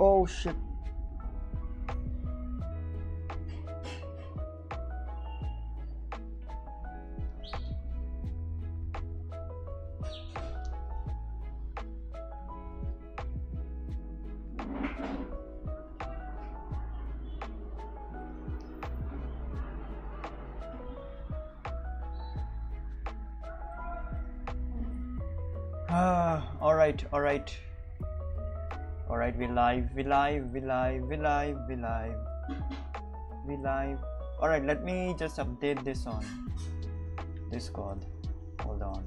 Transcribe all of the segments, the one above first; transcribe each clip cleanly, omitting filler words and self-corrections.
Oh shit. All right, we live. All right, let me just update this on Discord. Hold on.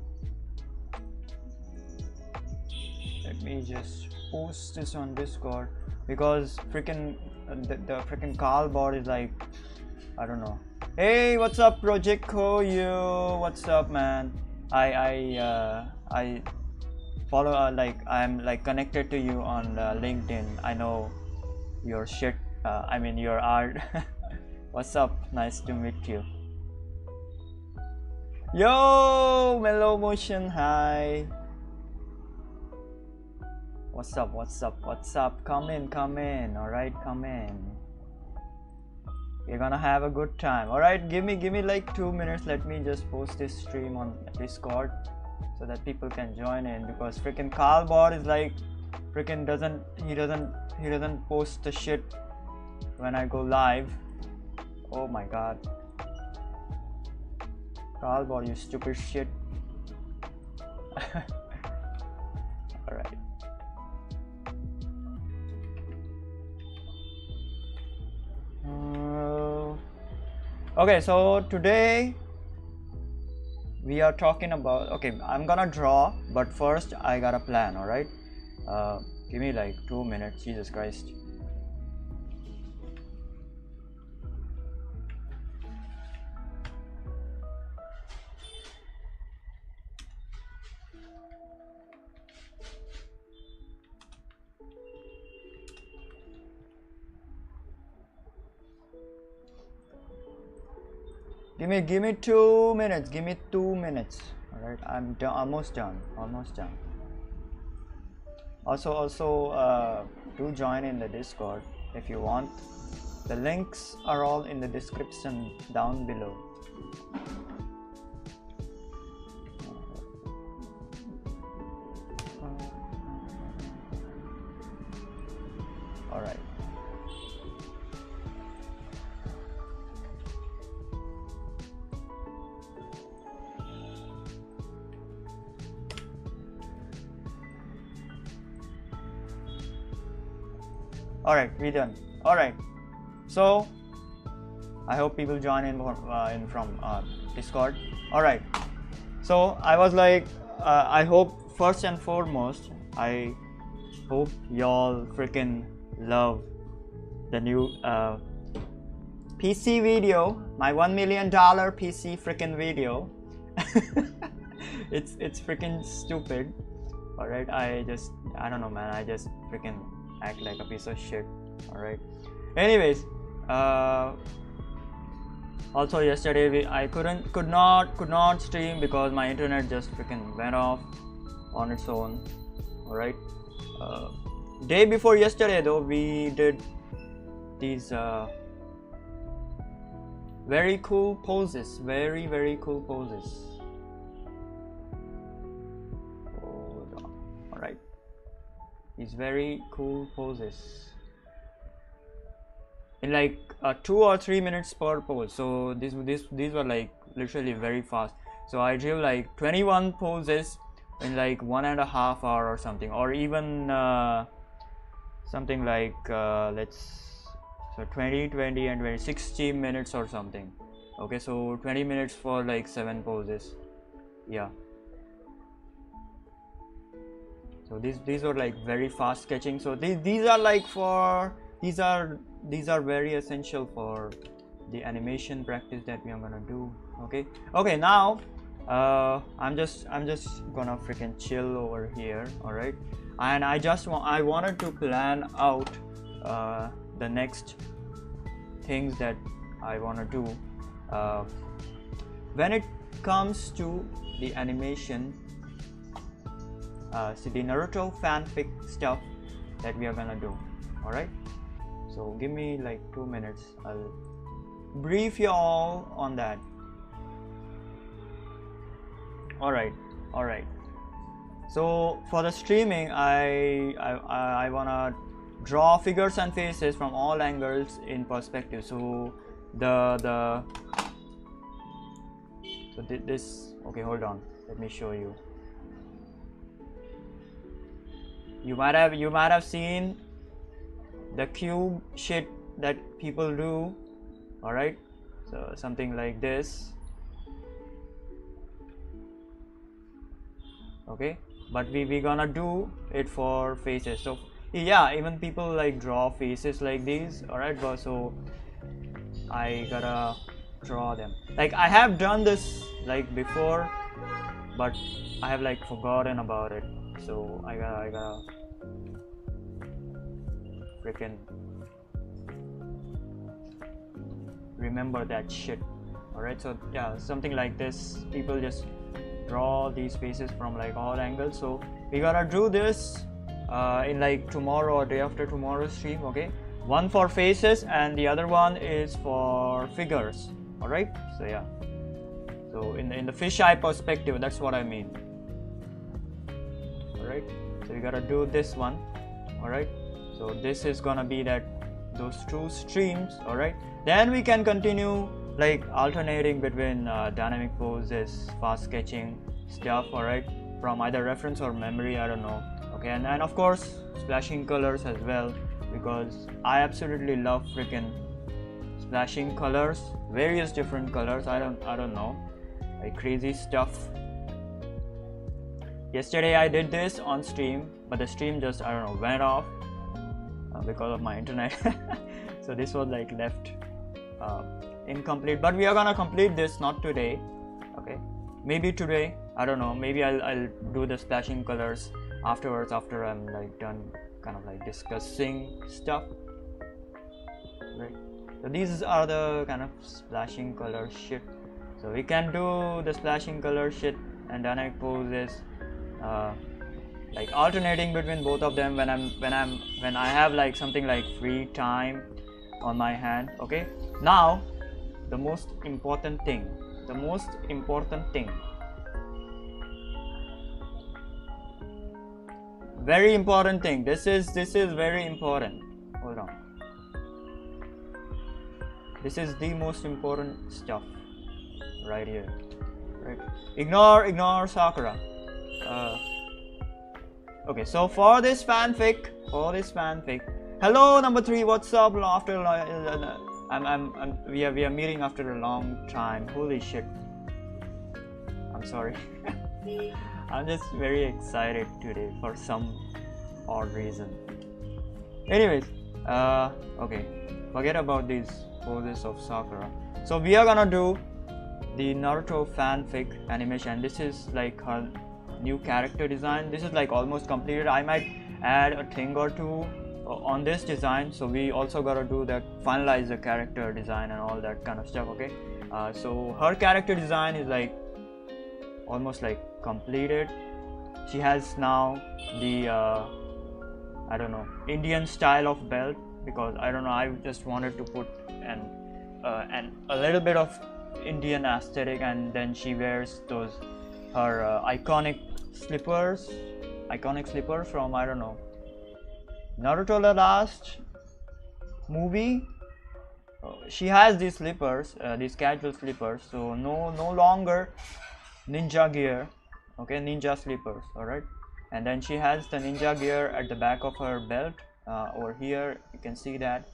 Let me just post this on Discord because freaking the freaking call bot is like, I don't know. Hey, what's up, Project Koyu? What's up, man? I follow like I'm like connected to you on LinkedIn. I know your shit. I mean your art. What's up? Nice to meet you. Yo, Mellow Motion. Hi. What's up? Come in. All right, come in. We're gonna have a good time. All right, give me like 2 minutes. Let me just post this stream on Discord so that people can join in, because freaking Carl bot is like freaking doesn't post the shit when I go live. Oh my god, Carl bot, you stupid shit. All right. Okay, so today we are talking about, okay, I'm gonna draw, but first I got a plan. All right, give me like 2 minutes. Jesus Christ. Give me 2 minutes. Give me 2 minutes. All right, I'm almost done. Also, do join in the Discord if you want. The links are all in the description down below. All right. All right, we done. All right, so I hope people join in from Discord. All right, so I was like, I hope first and foremost, I hope y'all freaking love the new PC video, my $1 million PC freaking video. it's freaking stupid. All right, I don't know, man. I just freaking act like a piece of shit. All right, anyways, also yesterday I could not stream because my internet just freaking went off on its own. All right, day before yesterday though, we did these very cool poses, very cool poses. These very cool poses in like 2 or 3 minutes per pose. So these were like literally very fast. So I drew like 21 poses in like 1.5 hours or something, or even something like so 20 and 20, 60 minutes or something. Okay, so 20 minutes for like 7 poses. Yeah. So these are like very fast sketching. So these are like these are very essential for the animation practice that we are gonna do. Okay, now I'm just gonna freaking chill over here. All right, and I wanted to plan out the next things that I want to do when it comes to the animation. See the Naruto fanfic stuff that we are gonna do. All right, so give me like 2 minutes. I'll brief you all on that. All right. So for the streaming, I wanna draw figures and faces from all angles in perspective. So this, okay, hold on, let me show you. You might have seen the cube shit that people do. All right, so something like this. Okay, but we gonna do it for faces. So yeah, even people like draw faces like these. All right, but so I gotta draw them. Like I have done this like before, but I have like forgotten about it. So I gotta freaking remember that shit. All right, so yeah, something like this. People just draw these faces from like all angles. So we gotta do this in like tomorrow or day after tomorrow stream. Okay, one for faces and the other one is for figures. All right, so yeah, so in the fisheye perspective, that's what I mean. All right, so we gotta do this one. All right, so this is gonna be those two streams. All right, then we can continue like alternating between dynamic poses, fast sketching stuff. All right, from either reference or memory, I don't know. Okay, and of course splashing colors as well, because I absolutely love freaking splashing colors, various different colors. I don't know, like crazy stuff. Yesterday I did this on stream, but the stream just, I don't know, went off because of my internet. So this was like left incomplete, but we are gonna complete this, not today. Okay, maybe today, I don't know, maybe I'll do the splashing colors afterwards, after I'm like done kind of like discussing stuff, right? So these are the kind of splashing color shit. So we can do the splashing color shit and dynamic poses, like alternating between both of them when I have like something like free time on my hand. Okay, now the most important thing, very important thing. This is very important. Hold on, this is the most important stuff right here, right? Ignore Sakura. Okay, so for this fanfic, hello number 3, what's up? After we are meeting after a long time. Holy shit, I'm sorry. I'm just very excited today for some odd reason. Anyways, okay, forget about these poses of Sakura. So we are gonna do the Naruto fanfic animation. This is like her new character design. This is like almost completed. I might add a thing or two on this design. So we also gotta do that, finalize the character design and all that kind of stuff. Okay, so her character design is like almost like completed. She has now the I don't know, Indian style of belt, because I don't know, I just wanted to put a little bit of Indian aesthetic, and then she wears those her iconic slippers from, I don't know, Naruto, the last movie. She has these slippers, these casual slippers, so no longer ninja gear. Okay, ninja slippers. All right, and then she has the ninja gear at the back of her belt. Over here you can see that.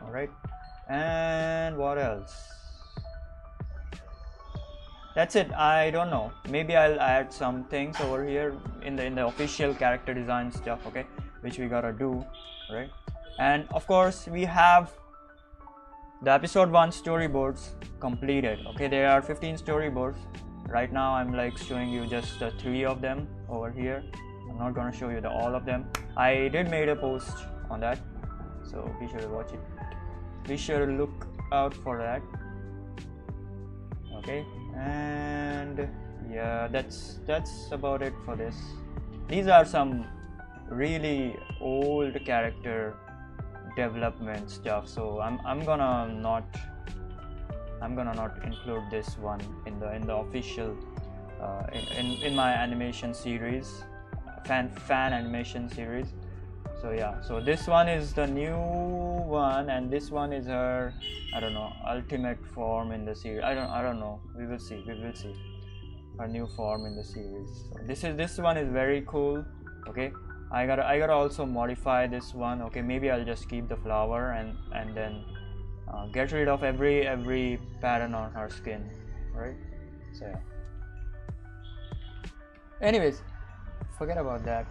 All right, and what else? That's it. I don't know, maybe I'll add some things over here in the official character design stuff. Okay, which we gotta do, right? And of course we have the episode 1 storyboards completed. Okay, there are 15 storyboards. Right now I'm like showing you just 3 of them over here. I'm not gonna show you all of them. I did made a post on that, so be sure to watch it. Be sure to look out for that. Okay, and yeah, that's about it for this. These are some really old character development stuff, so I'm gonna not include this one in the official in my animation series, fan animation series. So yeah, so this one is the new one, and this one is her, I don't know, ultimate form in the series. I don't know, we will see her new form in the series. So this one is very cool. Okay, I gotta also modify this one. Okay, maybe I'll just keep the flower and then get rid of every pattern on her skin, right? So yeah. Anyways, forget about that.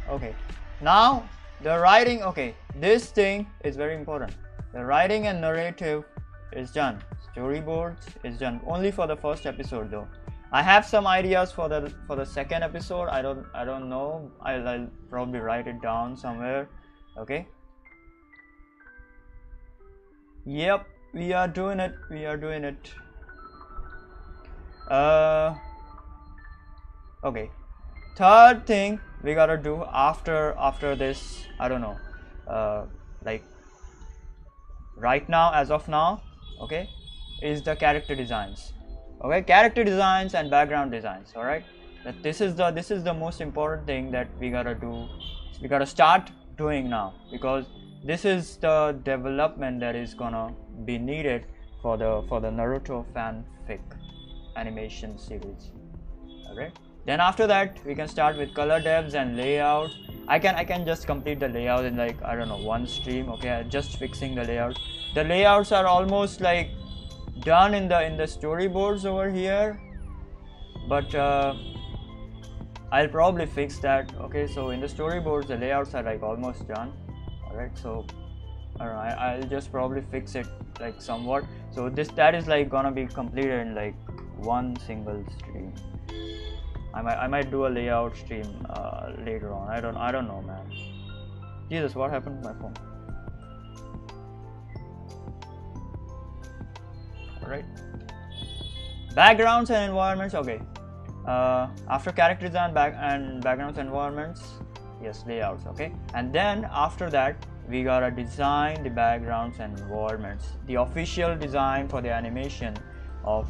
Okay, now the writing. Okay, this thing is very important. The writing and narrative is done. Storyboards is done only for the first episode though. I have some ideas for the second episode. I don't know. I'll probably write it down somewhere. Okay. Yep, we are doing it. Okay. Third thing we gotta do after this, I don't know, like right now, as of now, okay, is the character designs. Okay, character designs and background designs. All right, that this is the most important thing that we gotta do. We gotta start doing now, because this is the development that is gonna be needed for the Naruto fanfic animation series. Okay, then after that we can start with color devs and layout. I can just complete the layout in, like, I don't know, one stream. Okay, just fixing the layout. The layouts are almost like done in the storyboards over here, but I'll probably fix that. Okay, so in the storyboards the layouts are like almost done. All right, so I don't know, I'll just probably fix it like somewhat. So that is like gonna be completed in like one single stream. I might do a layout stream later on. I don't know, man. Jesus, what happened to my phone? Alright, backgrounds and environments. Okay, after character design, backgrounds and environments, yes, layouts. Okay, and then after that we gotta design the backgrounds and environments, the official design for the animation of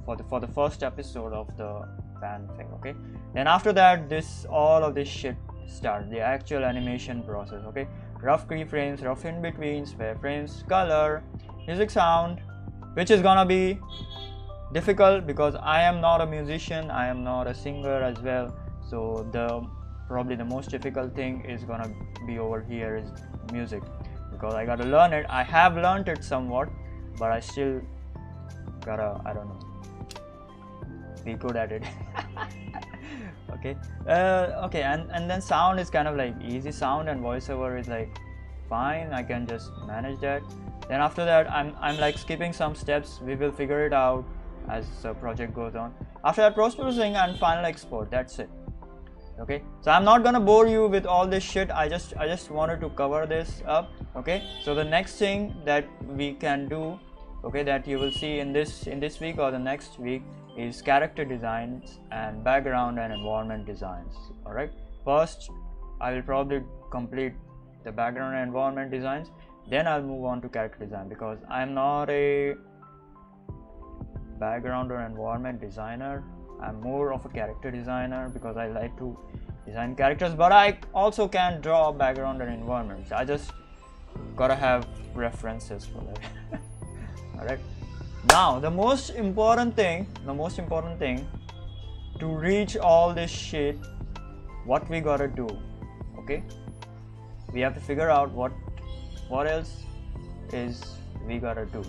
for the first episode of the fanfic. Okay, then after that all of this shit starts, the actual animation process. Okay, rough keyframes, rough in betweens, spare frames, color, music, sound, which is gonna be difficult because I am not a musician, I am not a singer as well. So probably the most difficult thing is gonna be over here is music, because I gotta learn it. I have learned it somewhat, but I still gotta, I don't know, be good at it. Okay, okay, and then sound is kind of like easy. Sound and voiceover is like fine, I can just manage that. Then after that I'm like skipping some steps. We will figure it out as the project goes on. After that, post processing and final export. That's it. Okay, so I'm not gonna bore you with all this shit. I just wanted to cover this up. Okay, so the next thing that we can do, okay, that you will see in this week or the next week, is character designs and background and environment designs. All right, first I will probably complete the background and environment designs, then I'll move on to character design, because I'm not a background or environment designer. I'm more of a character designer because I like to design characters, but I also can draw background and environments. I just gotta have references for that. All right, now the most important thing to reach all this shit, what we gotta do. Okay, we have to figure out what else is we gotta do.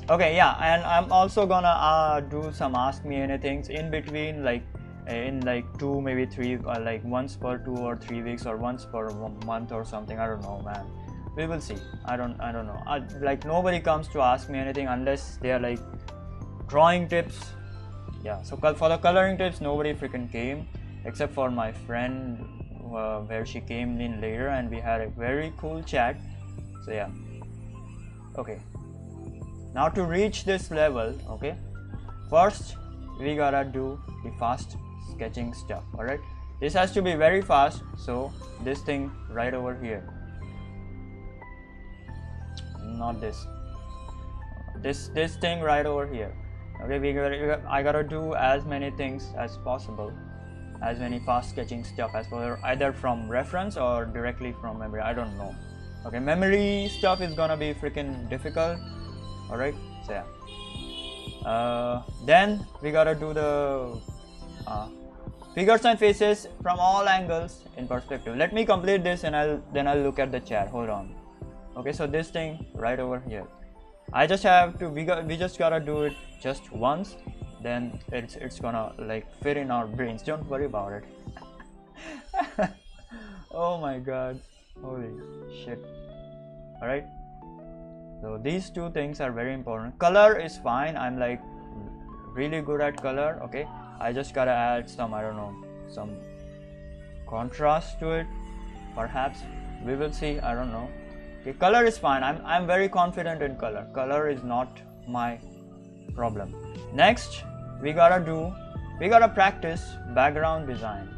Okay, yeah, and I'm also gonna do some ask me anythings in between, like in like 2, maybe 3, or like once per 2 or 3 weeks, or once per month or something. I don't know, man. We will see. I don't know. Like nobody comes to ask me anything unless they are like drawing tips. Yeah, so for the coloring tips, nobody freaking came except for my friend, where she came in later and we had a very cool chat. So yeah, okay. Now to reach this level, okay, first we gotta do the fast sketching stuff. All right, this has to be very fast, so this thing right over here, not this thing right over here. Okay, I gotta do as many things as possible, as many fast sketching stuff as possible, either from reference or directly from memory. I don't know. Okay, memory stuff is gonna be freaking difficult. All right, so yeah. Then we gotta do the figures and faces from all angles in perspective. Let me complete this and then I'll look at the chat. Hold on. Okay, so this thing right over here, I just have to, we just gotta do it just once, then it's gonna like fit in our brains. Don't worry about it. Oh my god, holy shit. All right, so these two things are very important. Color is fine, I'm like really good at color. Okay, I just gotta add some, I don't know, some contrast to it, perhaps. We will see, I don't know. Okay, color is fine. I'm very confident in color. Color is not my problem. Next, we gotta practice background design.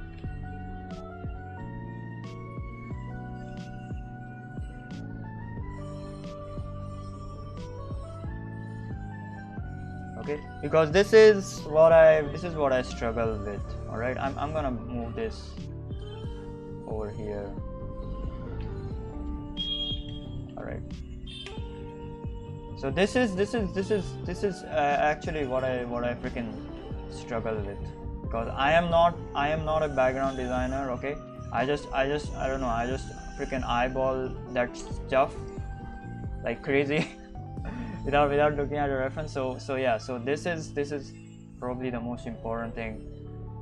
Okay, because this is what I struggle with. All right, I'm gonna move this over here. Alright, so this is actually what I freaking struggle with, because I am not a background designer. Okay, I don't know, I just freaking eyeball that stuff like crazy without looking at a reference. So yeah, so this is probably the most important thing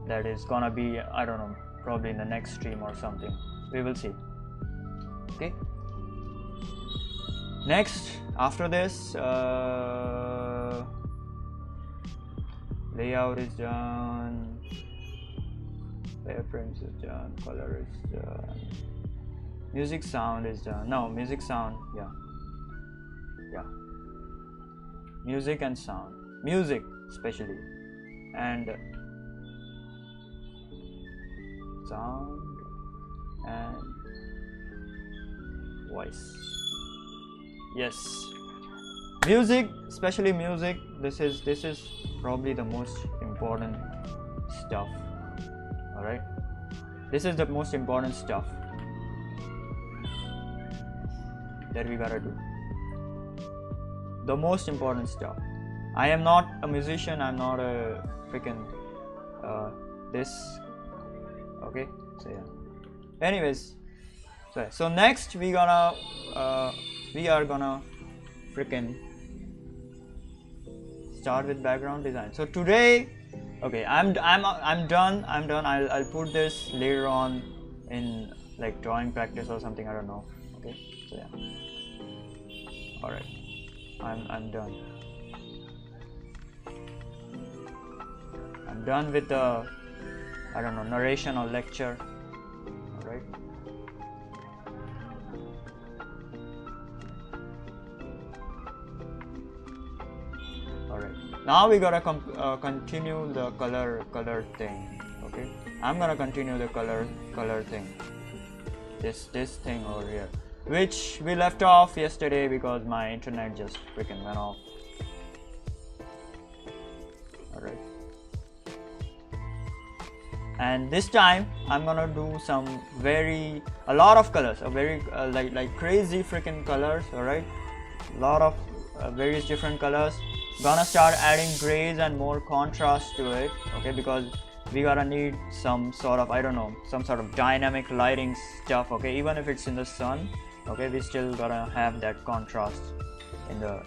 that is gonna be, I don't know, probably in the next stream or something. We will see. Okay, next, after this, layout is done, wireframes is done, color is done, music sound is done. No, music sound, yeah, music and sound, music especially, and sound and voice. Yes, music, especially music, this is probably the most important stuff. All right, this is the most important stuff that we gotta do. The most important stuff. I am not a musician, I'm not a freaking this. Okay, so yeah, anyways, so next we are gonna freaking start with background design. So today, okay, I'm done. I'll put this later on in like drawing practice or something, I don't know. Okay, so yeah, all right, I'm done. I'm done with the, I don't know, narration or lecture. All right, now we gotta continue the color thing. Okay, I'm gonna continue the color thing, this thing over here, which we left off yesterday because my internet just freaking went off. All right, and this time I'm gonna do a lot of colors, a very like crazy freaking colors. All right, a lot of various different colors. Gonna start adding grays and more contrast to it. Okay, because we gotta need some sort of, I don't know, some sort of dynamic lighting stuff. Okay, even if it's in the sun, okay, we still gotta have that contrast in the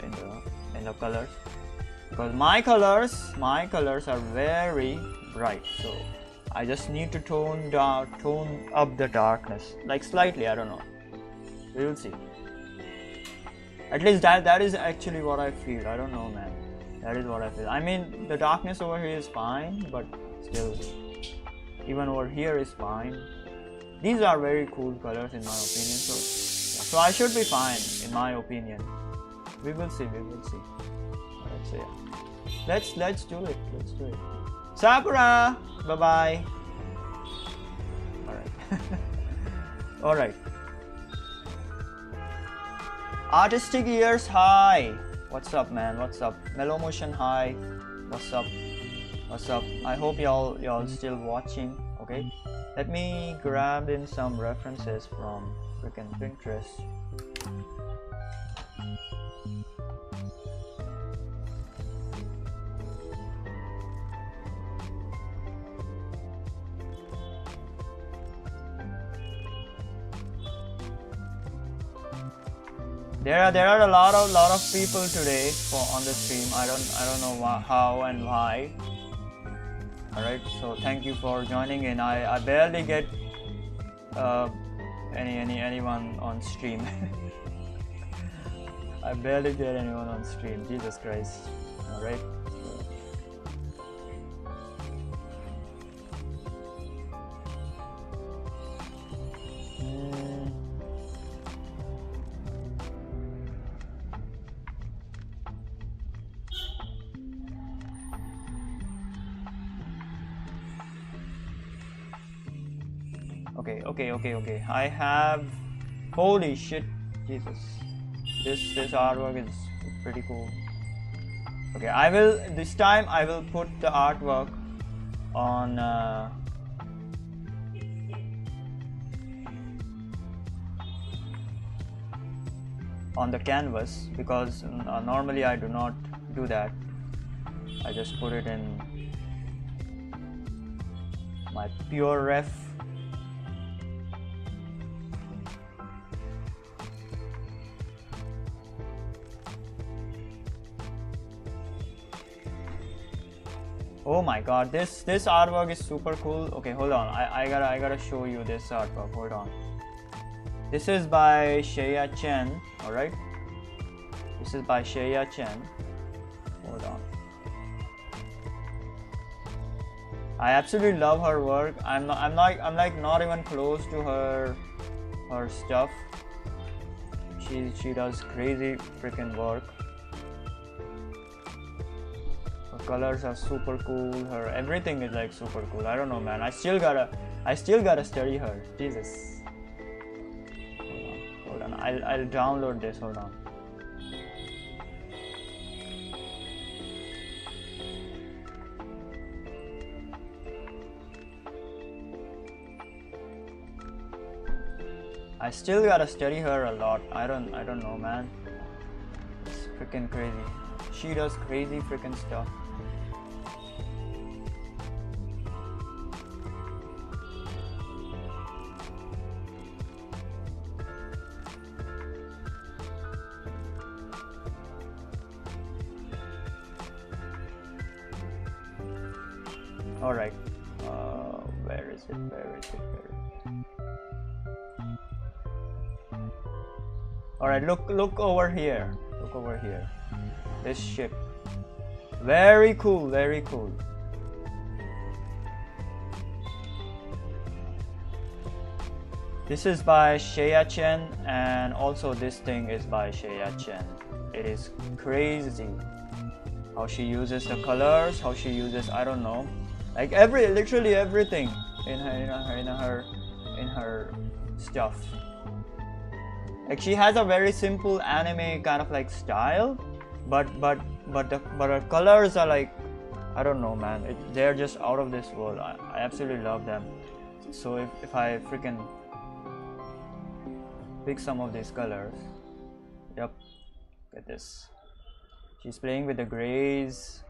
colors, because my colors are very bright, so I just need to tone up the darkness, like slightly, I don't know, we will see. At least that is actually what I feel. I don't know, man. That is what I feel. I mean, the darkness over here is fine, but still, even over here is fine. These are very cool colors in my opinion. So I should be fine in my opinion. We will see. Alright, so yeah, let's do it. Sakura, bye bye. Alright. Alright. Artistic Ears, hi. What's up, man? What's up? Mellow Motion, hi. What's up? I hope y'all still watching. Okay, let me grab in some references from freaking Pinterest. There are a lot of people today on the stream. I don't know how and why. Alright, so thank you for joining in. I barely get anyone on stream. I barely get anyone on stream. Jesus Christ. Alright. Okay. I have, holy shit, Jesus. This artwork is pretty cool. Okay, this time I will put the artwork on the canvas, because normally I do not do that. I just put it in my pure ref. Oh my god, this artwork is super cool. Okay, hold on. I gotta show you this artwork. Hold on. This is by Shea Chen. All right. This is by Shea Chen. Hold on. I absolutely love her work. I'm like not even close to her stuff. She does crazy freaking work. Colors are super cool. Her everything is like super cool. I don't know, man. I still gotta study her. Jesus. Hold on. I'll download this. Hold on. I still gotta study her a lot. I don't know, man. It's freaking crazy. She does crazy freaking stuff. All right, where is it? All right, look over here. This ship, very cool. This is by Shea Chen, and also this thing is by Shea Chen. It is crazy how she uses the colors, how she uses, I don't know, like literally everything in her stuff. Like she has a very simple anime kind of like style, but her colors are like, I don't know, man. They're just out of this world. I absolutely love them. So if I freaking pick some of these colors, yep, get this. She's playing with the grays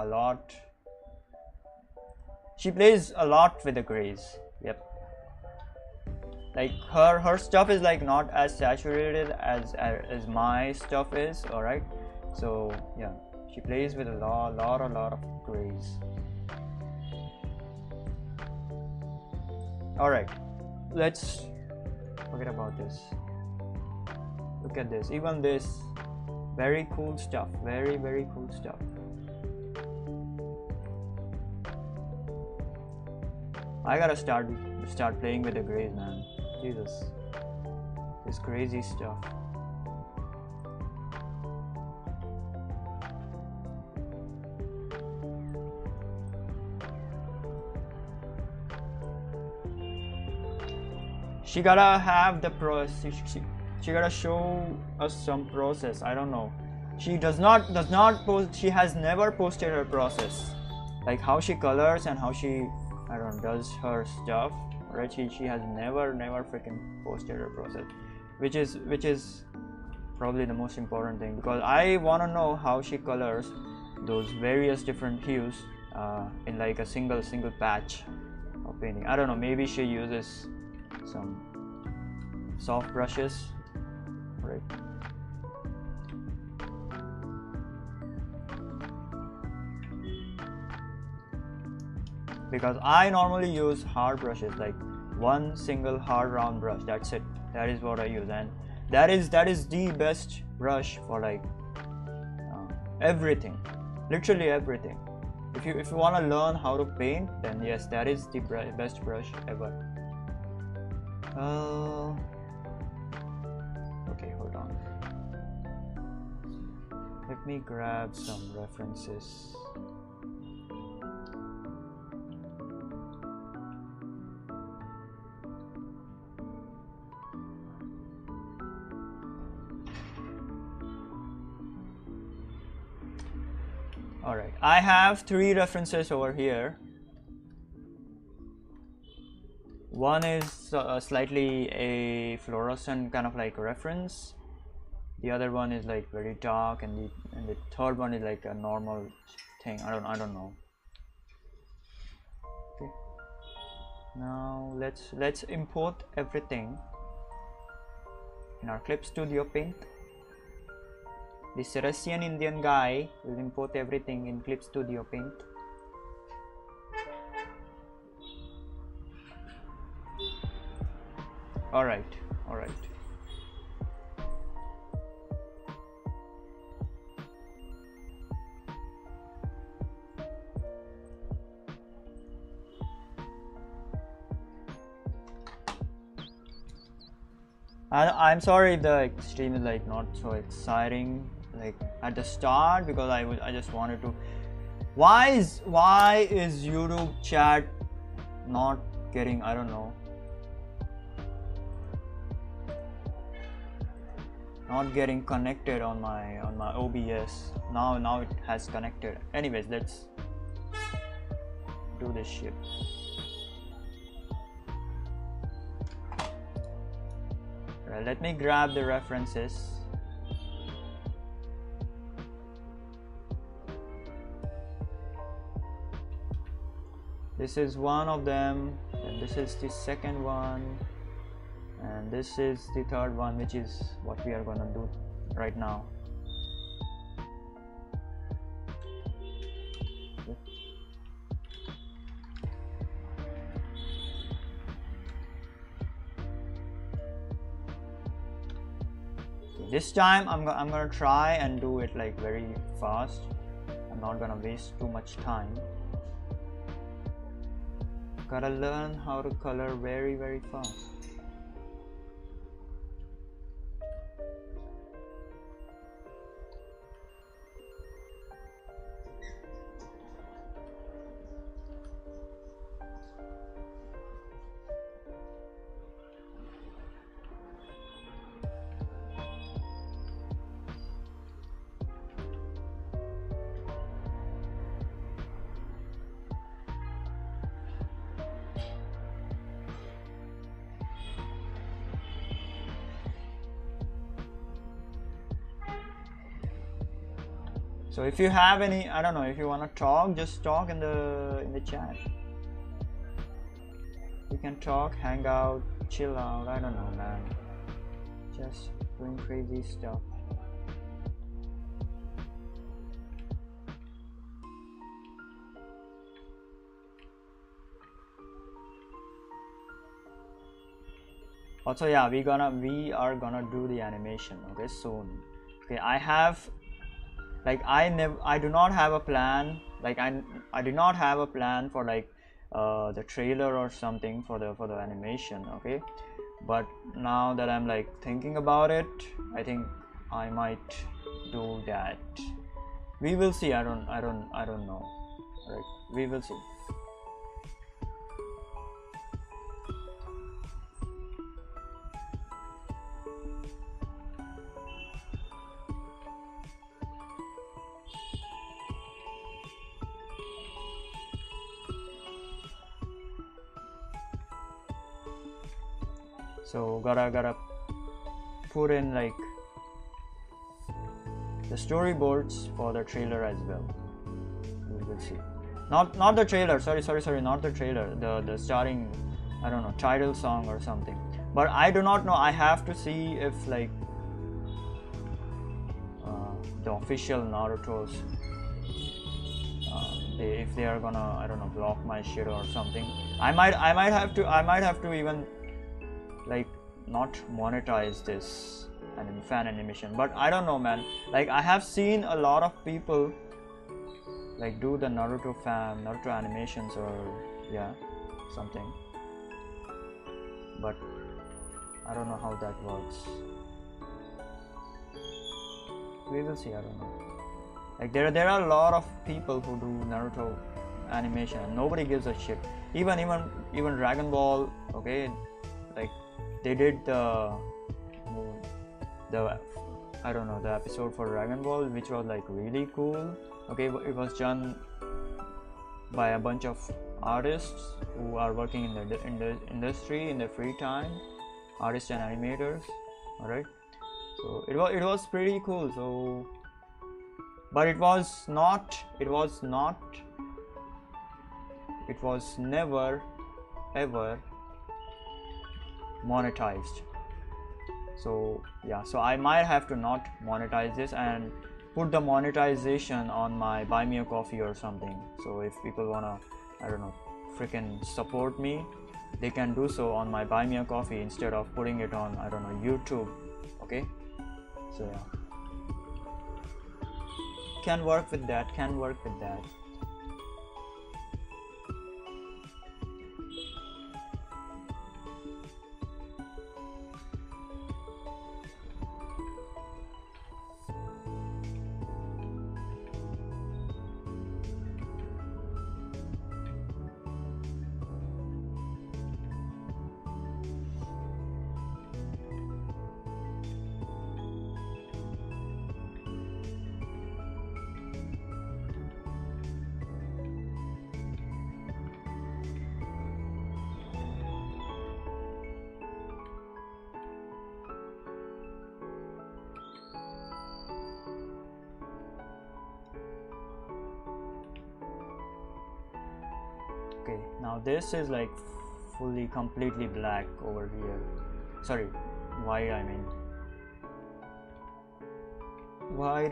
a lot. She plays a lot with the grays. Yep. Like her stuff is like not as saturated as my stuff is. All right. So yeah, she plays with a lot of grays. All right. Let's forget about this. Look at this. Even this, very cool stuff. Very cool stuff. I gotta start playing with the grays, man. Jesus, this crazy stuff. she gotta have the process. She gotta show us some process. I don't know. She does not post. She has never posted her process, like how she colors and how she, I don't know, does her stuff. Right? She has never freaking posted her process, which is probably the most important thing, because I want to know how she colors those various different hues in like a single patch of painting. I don't know, maybe she uses some soft brushes, right? Because I normally use hard brushes, like one single hard round brush, that's it. That is what I use, and that is the best brush for like everything, literally everything. If you want to learn how to paint, then yes, that is the best brush ever. Okay, hold on, let me grab some references. Alright, I have 3 references over here. One is slightly a fluorescent kind of like reference. The other one is like very dark, and the third one is like a normal thing. I don't know. Okay. Now let's import everything in our Clip Studio Paint. This Russian Indian guy will import everything in Clip Studio Paint. Alright. I'm sorry if the stream is like not so exciting like at the start, because I just wanted to. Why is YouTube chat not getting, I don't know, not getting connected on my OBS. Now it has connected. Anyways, let's do this shit. Right, let me grab the references. This is one of them, and this is the second one, and this is the third one, which is what we are gonna do right now. This time I'm gonna try and do it like very fast. I'm not gonna waste too much time. Gotta learn how to color very fast. So if you have any, I don't know, if you want to talk, just talk in the chat. You can talk, hang out, chill out. I don't know, man. Just doing crazy stuff. Also, yeah, we are gonna do the animation, okay, soon. Okay, I have, like, I do not have a plan, like I do not have a plan for like the trailer or something for the animation, okay, but now that I'm like thinking about it, I think I might do that. We will see. I don't know. Right, we will see. So gotta put in like the storyboards for the trailer as well. We will see. Not the trailer. Sorry. Not the trailer. The starting, I don't know, title song or something. But I do not know. I have to see if like the official Naruto's if they are gonna, I don't know, block my shit or something. I might have to even like not monetize this fan animation. But I don't know, man. Like I have seen a lot of people like do the Naruto animations or yeah, something. But I don't know how that works. We will see. I don't know. Like there are a lot of people who do Naruto animation and nobody gives a shit. Even Dragon Ball, okay, like they did the I don't know, the episode for Dragon Ball, which was like really cool. Okay, it was done by a bunch of artists who are working in the industry in their free time, artists and animators. All right, so it was pretty cool. So. But it was never ever monetized. So yeah, so I might have to not monetize this and put the monetization on my Buy Me a Coffee or something. So if people wanna, I don't know, freaking support me, they can do so on my Buy Me a Coffee instead of putting it on, I don't know, YouTube. Okay, so yeah. Can work with that. Okay, now this is like completely black over here. Sorry, white, I mean. White.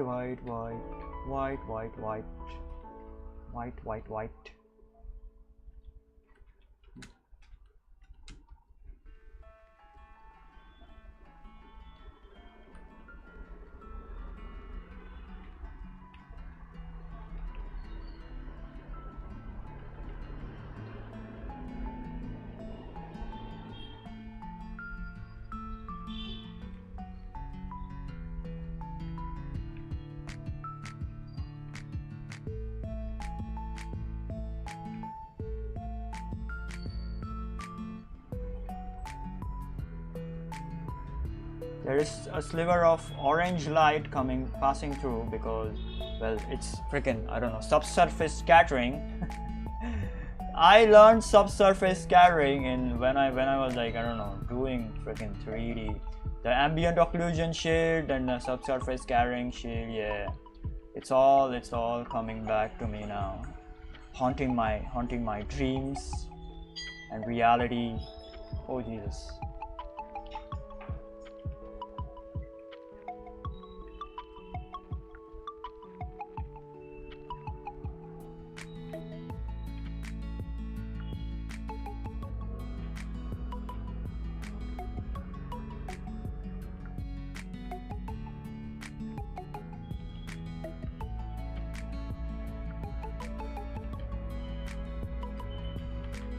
There is a sliver of orange light passing through because, well, it's freaking, I don't know, subsurface scattering. I learned subsurface scattering when I was like, I don't know, doing freaking 3D. The ambient occlusion shit and the subsurface scattering shit, yeah. It's all coming back to me now. Haunting my dreams and reality. Oh Jesus.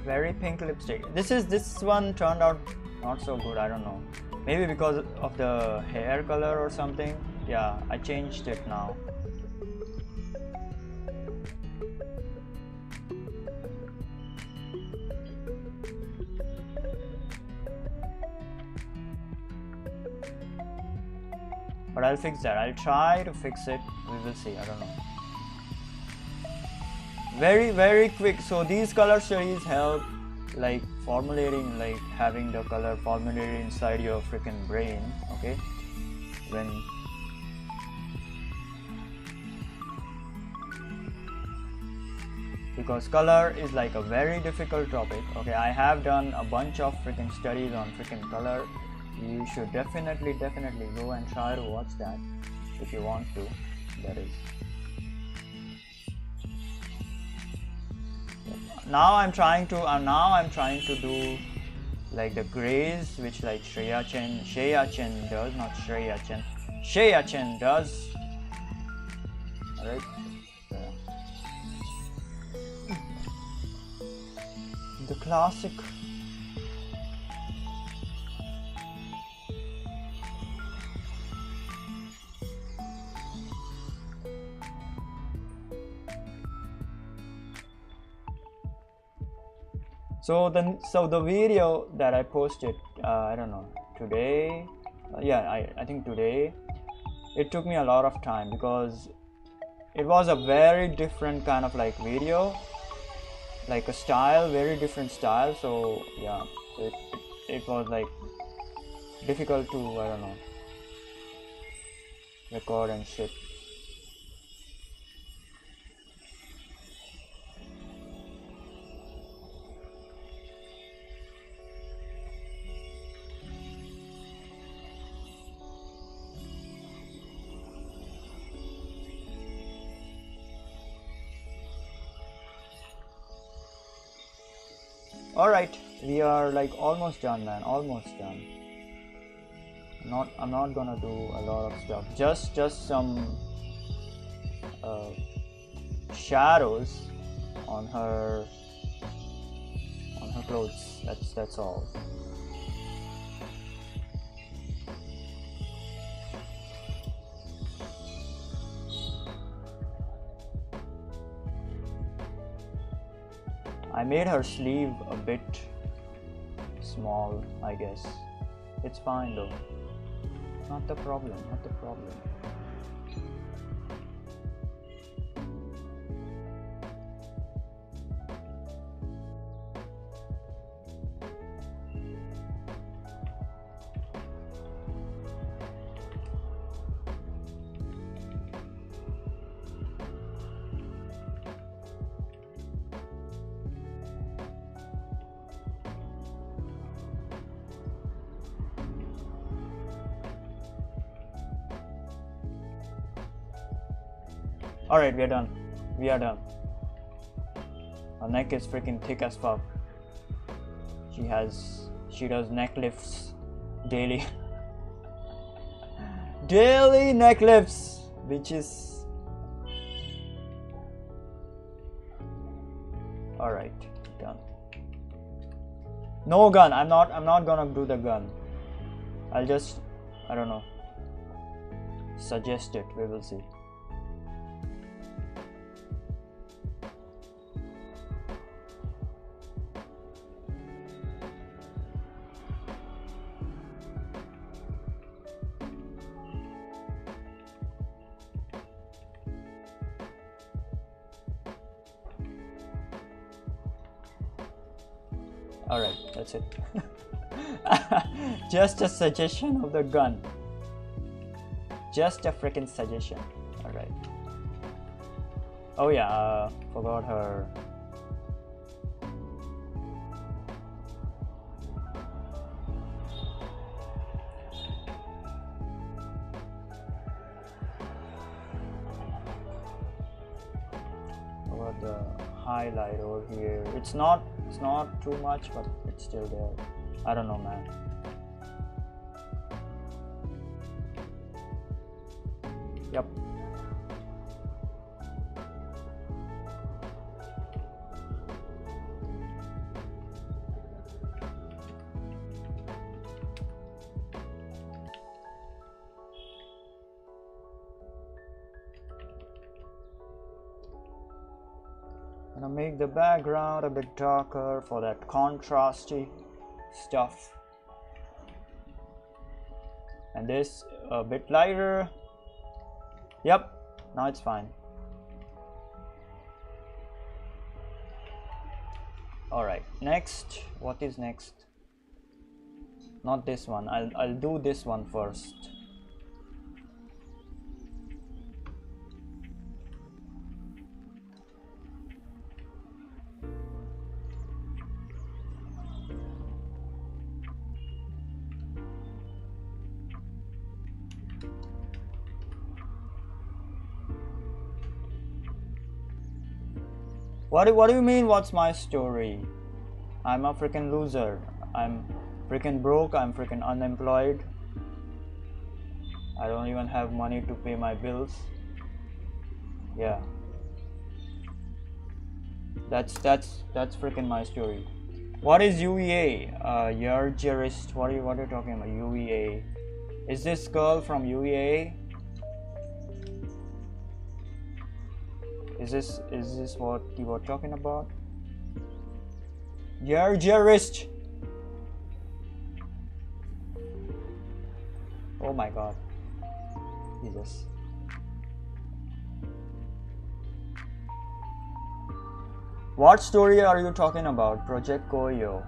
Very pink lipstick. This one turned out not so good. I don't know. Maybe because of the hair color or something. Yeah, I changed it now. But I'll fix that. I'll try to fix it. We will see. I don't know. Very quick. So these color studies help like formulating, like having the color formulated inside your freaking brain, okay? Because color is like a very difficult topic, okay? I have done a bunch of freaking studies on freaking color. You should definitely go and try to watch that if you want to, that is. Now I'm trying to do like the grays, which like Shreya Chen does, not Shreya Chen. Shreya Chen does. Alright. The classic. So the video that I posted, I don't know, today, I think today, it took me a lot of time because it was a very different kind of like video, like a style, very different style. So yeah, it was like difficult to, I don't know, record and shit. Alright, we are like almost done, man, almost done. I'm not gonna do a lot of stuff, just some shadows on her clothes. That's all. I made her sleeve a bit small, I guess. It's fine though. Not the problem, not the problem. Alright, we are done. We are done. Her neck is freaking thick as fuck. She does neck lifts daily. Daily neck lifts, which is alright, done. No gun. I'm not gonna do the gun. I'll just, I don't know, suggest it. We will see. Alright, that's it. Just a suggestion of the gun. Just a freaking suggestion. Alright. Oh yeah, forgot her. Forgot the highlight over here. It's not too much, but it's still there. I don't know, man. Yep. Gonna make the background a bit darker for that contrasty stuff, and this a bit lighter. Yep, now it's fine. All right. next, what is next? Not this one. I'll do this one first. What do you mean, what's my story? I'm a freaking loser. I'm freaking broke. I'm freaking unemployed. I don't even have money to pay my bills. Yeah. That's freaking my story. What is UEA? Your jurist. What are you talking about? UEA. Is this girl from UEA? Is this what you were talking about? Your jurist. Oh my god. Jesus. What story are you talking about? Project Koyo.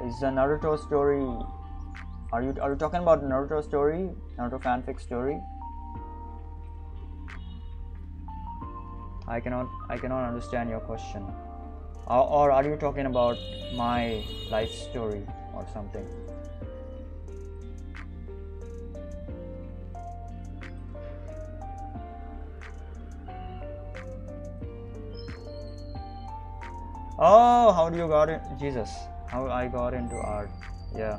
Is the Naruto story? Are you talking about Naruto story? Naruto fanfic story? I cannot understand your question. Or are you talking about my life story or something? Oh, how do you got it? Jesus, how I got into art? Yeah,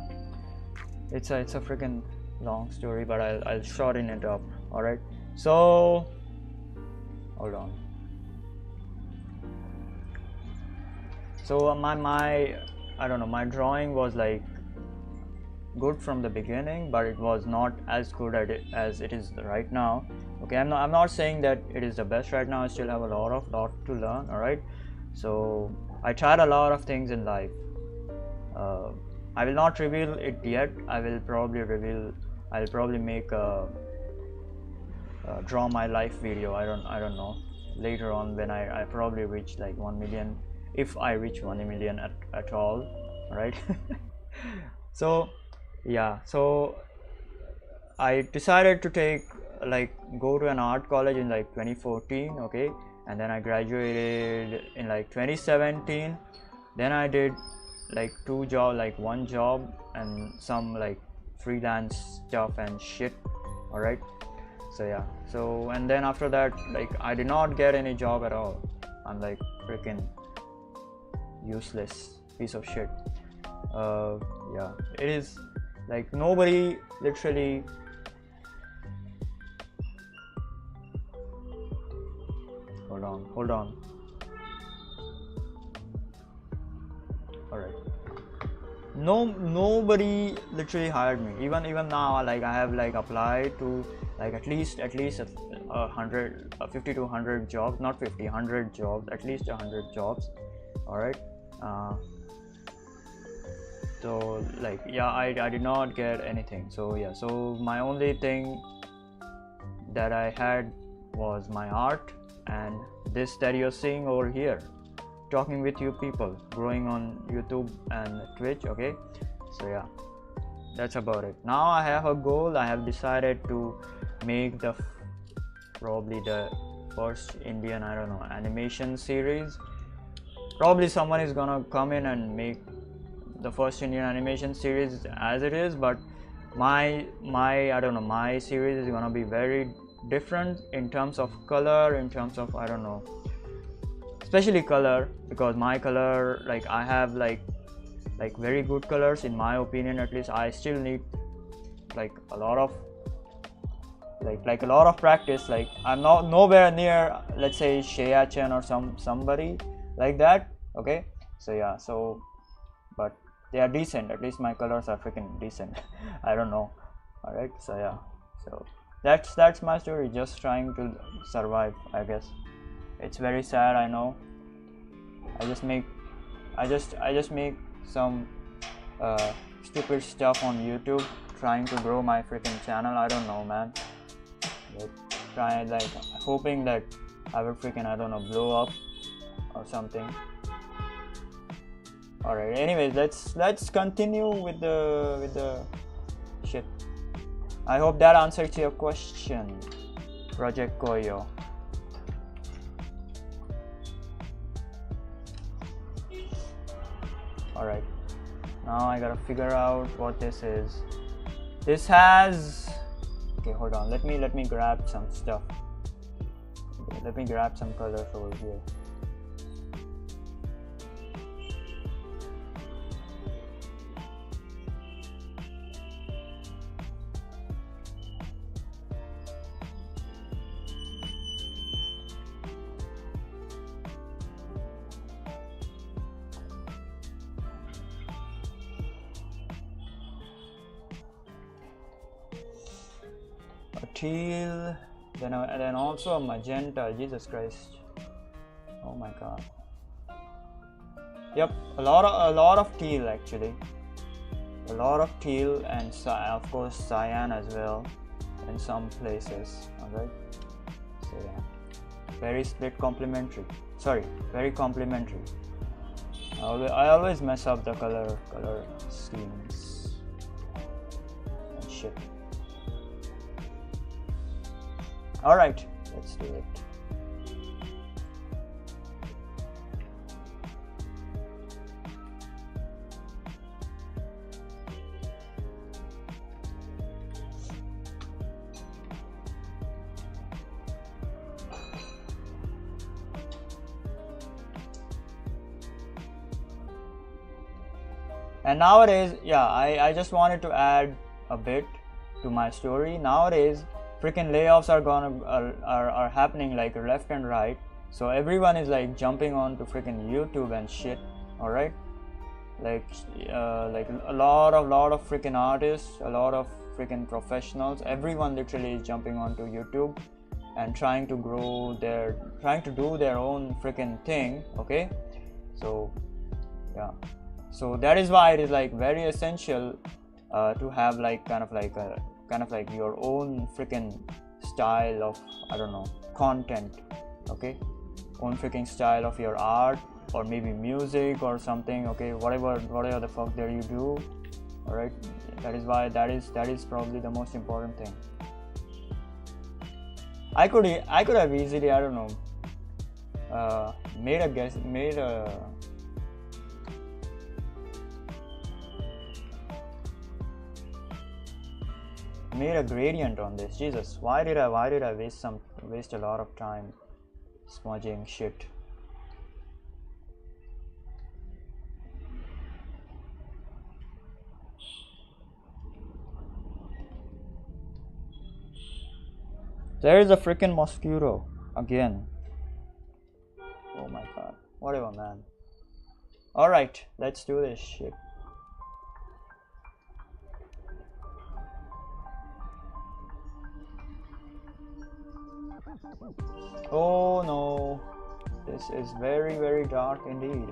it's a freaking long story, but I'll shorten it up. All right. So, hold on. So my I don't know, my drawing was like good from the beginning, but it was not as good at it as it is right now. Okay, I'm not saying that it is the best right now. I still have a lot to learn. All right. So I tried a lot of things in life. I will not reveal it yet. I'll probably make a draw my life video. I don't know, later on when I probably reach like 1 million, if I reach 1 million at all. Right. So yeah, so I decided to go to an art college in like 2014. Okay, and then I graduated in like 2017. Then I did like one job and some like freelance stuff and shit. All right. So yeah, so and then after that, like, I did not get any job at all. I'm like freaking useless piece of shit. Yeah, it is like nobody literally. Hold on. All right. Nobody literally hired me. Even now, like, I have like applied to like at least 50 to 100 jobs, not 50, 100 jobs, at least 100 jobs. All right. So like, yeah, I did not get anything. So yeah, so my only thing that I had was my art and this that you're seeing over here, talking with you people, growing on YouTube and Twitch. Okay, so yeah, that's about it. Now I have a goal. I have decided to make probably the first Indian, I don't know, animation series. Probably someone is gonna come in and make the first Indian animation series as it is, but my I don't know, my series is gonna be very different in terms of color, in terms of, I don't know, especially color, because my color, like, I have like very good colors in my opinion. At least I still need like a lot of practice. Like, I'm not nowhere near, let's say, Shreya Chen or somebody like that. Okay, so yeah, so but they are decent. At least my colors are freaking decent. I don't know. All right, so yeah, so that's my story. Just trying to survive, I guess. It's very sad, I know. I just make some stupid stuff on YouTube, trying to grow my freaking channel. I don't know, man. Like, hoping that I will freaking, I don't know, blow up or something. All right. Anyways, let's continue with the shit. I hope that answers your question, Project Koyo. All right. Now I gotta figure out what this is. This has. Okay, hold on. Let me grab some stuff. Okay, let me grab some colors over here. A teal, then also a magenta. Jesus Christ! Oh my God. Yep, a lot of teal actually. A lot of teal and of course cyan as well in some places. Alright. So yeah, very split complementary. Sorry, very complementary. I always mess up the color schemes and shit. Alright, let's do it. And nowadays, yeah, I just wanted to add a bit to my story. Nowadays, freaking layoffs are happening like left and right, so everyone is like jumping on to freaking YouTube and shit. All right, like a lot of freaking artists, a lot of freaking professionals, everyone literally is jumping onto YouTube and trying to do their own freaking thing. Okay, so yeah, so that is why it is like very essential to have like kind of like your own freaking style of, I don't know, content. Okay, own freaking style of your art or maybe music or something. Okay, whatever the fuck there you do. All right, that is why that is probably the most important thing. I could have easily, I don't know, made a gradient on this. Jesus, why did I waste a lot of time smudging shit? There is a freaking mosquito again. Oh my God, whatever, man. All right, let's do this shit. Oh no, this is very, very dark indeed.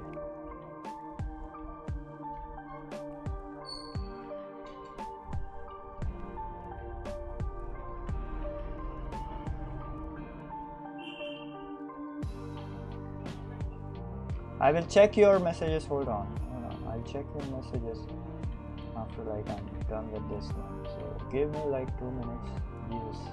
I will check your messages. Hold on. I'll check your messages after like I'm done with this one. So give me like 2 minutes. Jesus.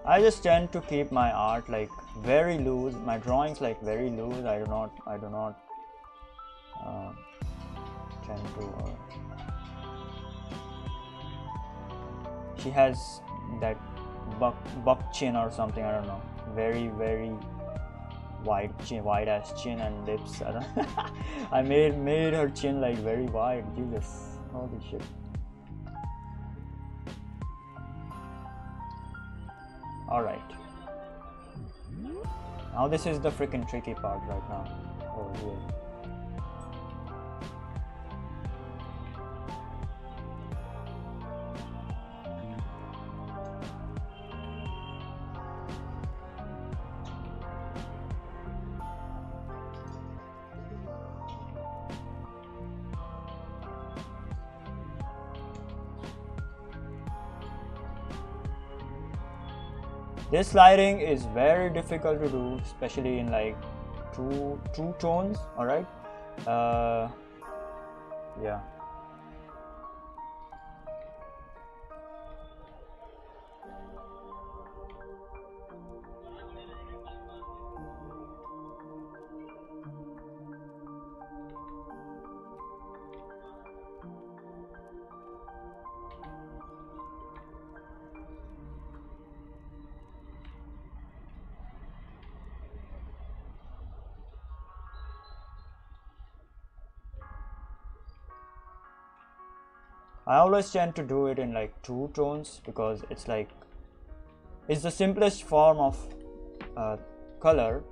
I just tend to keep my art like very loose, my drawings like very loose. I do not tend to. She has that buck chin or something. I don't know. Very, very wide chin, wide ass chin and lips. I don't. I made her chin like very wide. Jesus, holy shit. Alright. Now this is the freaking tricky part right now. Over here. This lighting is very difficult to do, especially in like two tones. All right. Yeah. I always tend to do it in like two tones because it's like it's the simplest form of color,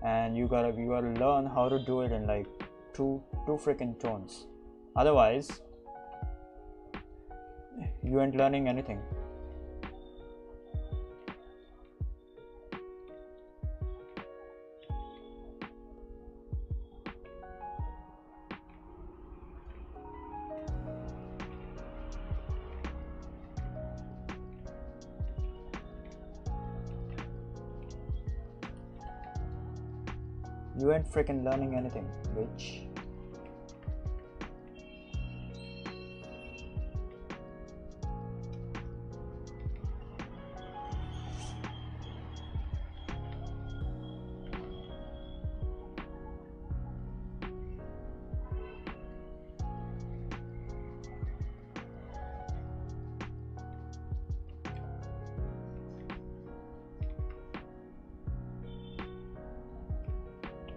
and you gotta learn how to do it in like two freaking tones. Otherwise, you ain't learning anything. You ain't freaking learning anything, bitch.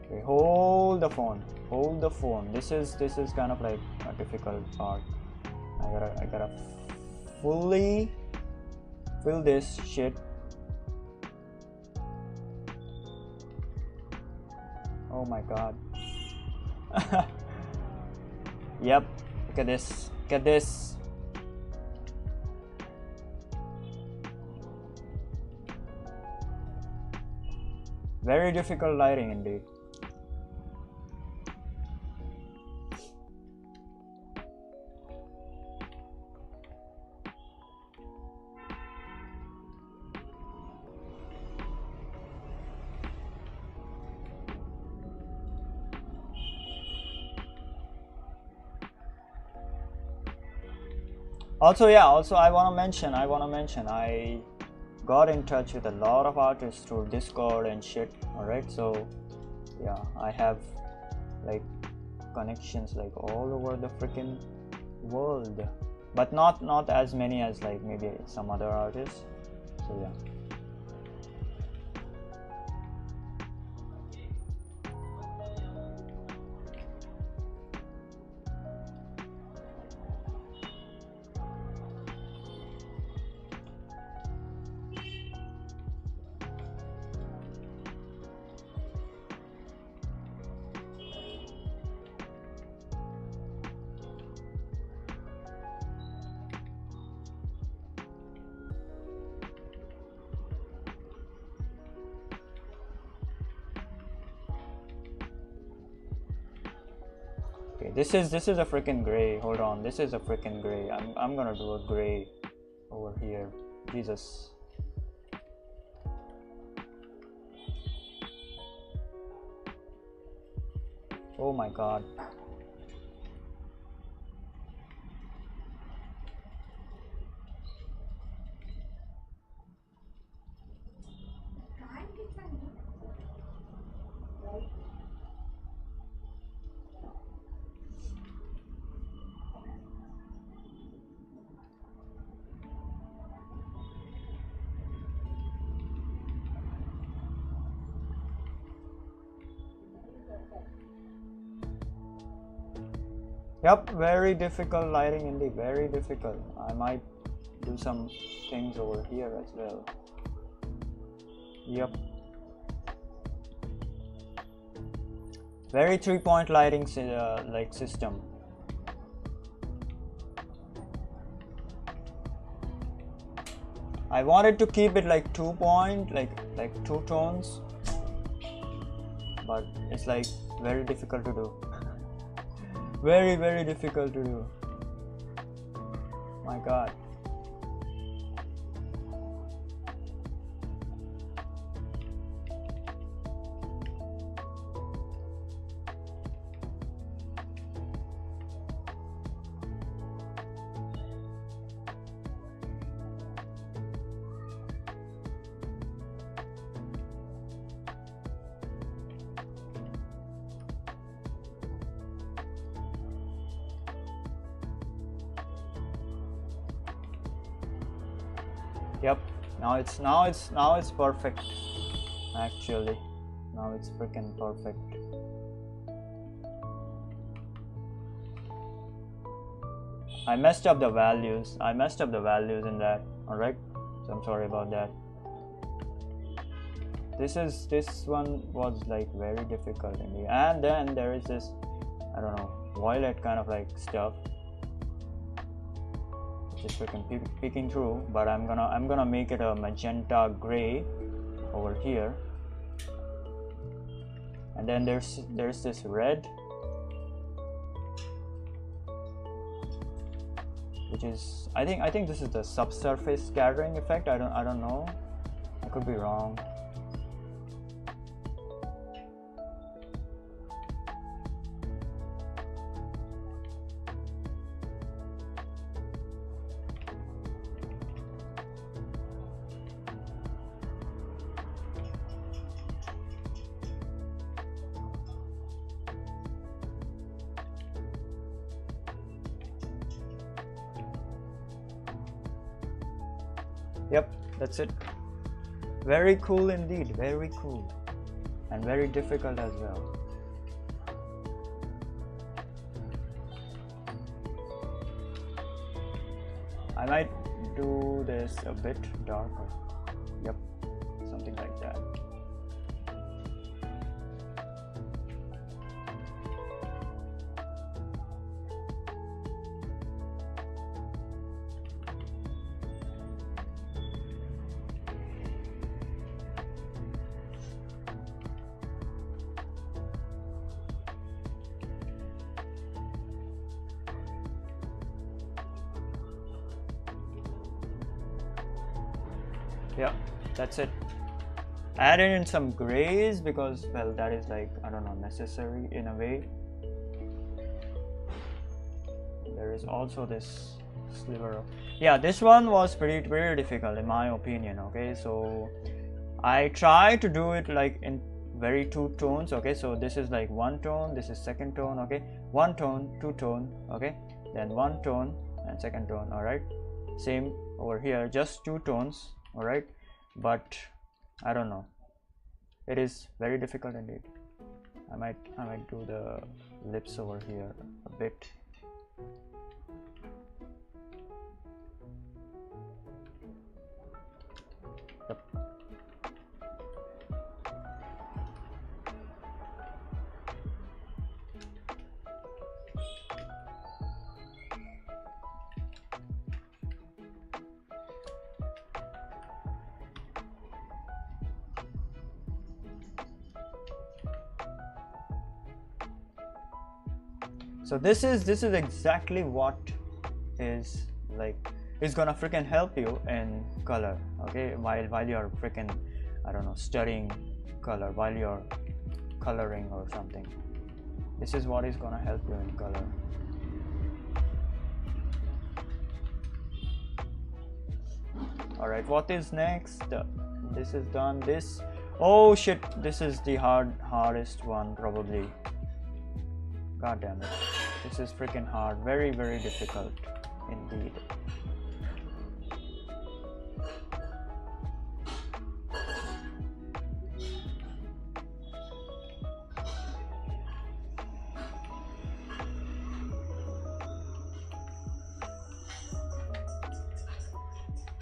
Okay, hold the phone. This is kind of like a difficult part. I gotta fully fill this shit. Oh my god. Yep, look at this. Very difficult lighting indeed. Also I want to mention I got in touch with a lot of artists through Discord and shit. All right, so yeah, I have like connections like all over the freaking world, but not as many as like maybe some other artists. So yeah. Okay, this is a freaking gray. Hold on, this is a freaking gray. I'm gonna do a gray over here. Jesus. Oh my god. Yep, very difficult lighting indeed, very difficult. I might do some things over here as well. Yep. Very 3-point lighting like system. I wanted to keep it like 2-point, like 2 tones, but it's like very difficult to do. Very difficult to do. My god. Yep, now it's perfect. Actually, now it's freaking perfect. I messed up the values in that. All right, so I'm sorry about that. This one was like very difficult in the, and then there is this, I don't know, violet kind of like stuff which is freaking peeking through, but I'm gonna make it a magenta gray over here, and then there's this red, which is, I think this is the subsurface scattering effect. I don't know, I could be wrong. Yep, that's it. Very cool indeed, very cool, and very difficult as well. I might do this a bit darker. Yep, something like that. Yeah, that's it. Added in some grays because, well, that is like, I don't know, necessary in a way. There is also this sliver of, yeah, this one was very difficult in my opinion. Okay, so I tried to do it like in very two tones. Okay, so this is like one tone, this is second tone. Okay, one tone, two tone. Okay, then one tone and second tone. All right, same over here, just two tones. All right, but I don't know, it is very difficult indeed. I might do the lips over here a bit. Yep. So this is exactly what is like, is gonna freaking help you in color. Okay, while you're freaking, I don't know, studying color, while you're coloring or something, this is what is gonna help you in color. All right, what is next? This is done. This, oh shit, this is the hardest one probably. God damn it, this is freaking hard. Very difficult indeed.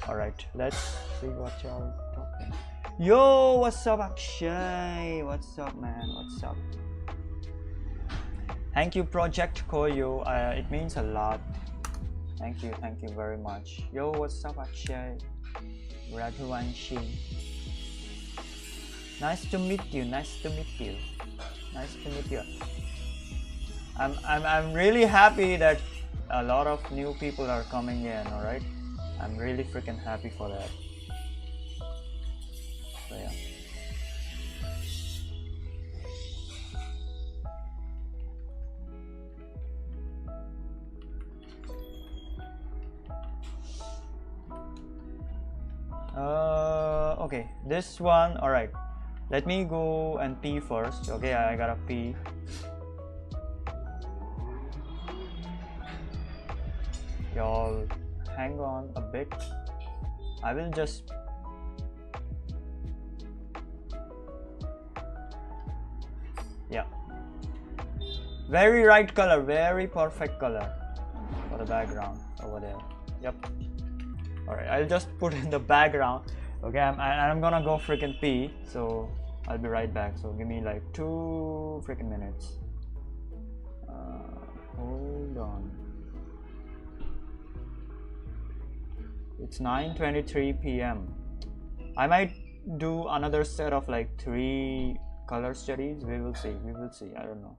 Alright, let's see what y'all talking. Yo, what's up Akshay? What's up man? What's up? Thank you Project Koyo, it means a lot. Thank you very much. Yo, what's up Akshay? Radhuvanshi. Nice to meet you. I'm really happy that a lot of new people are coming in, alright? I'm really freaking happy for that. So yeah. Okay, this one, all right, let me go and pee first. Okay, I gotta pee. Y'all hang on a bit. I will just very right color, very perfect color for the background over there. Yep. Alright, I'll just put in the background. Okay, I'm gonna go freaking pee, so I'll be right back. So give me like 2 freaking minutes. Hold on. It's 9:23 p.m. I might do another set of like 3 color studies. We will see. We will see. I don't know.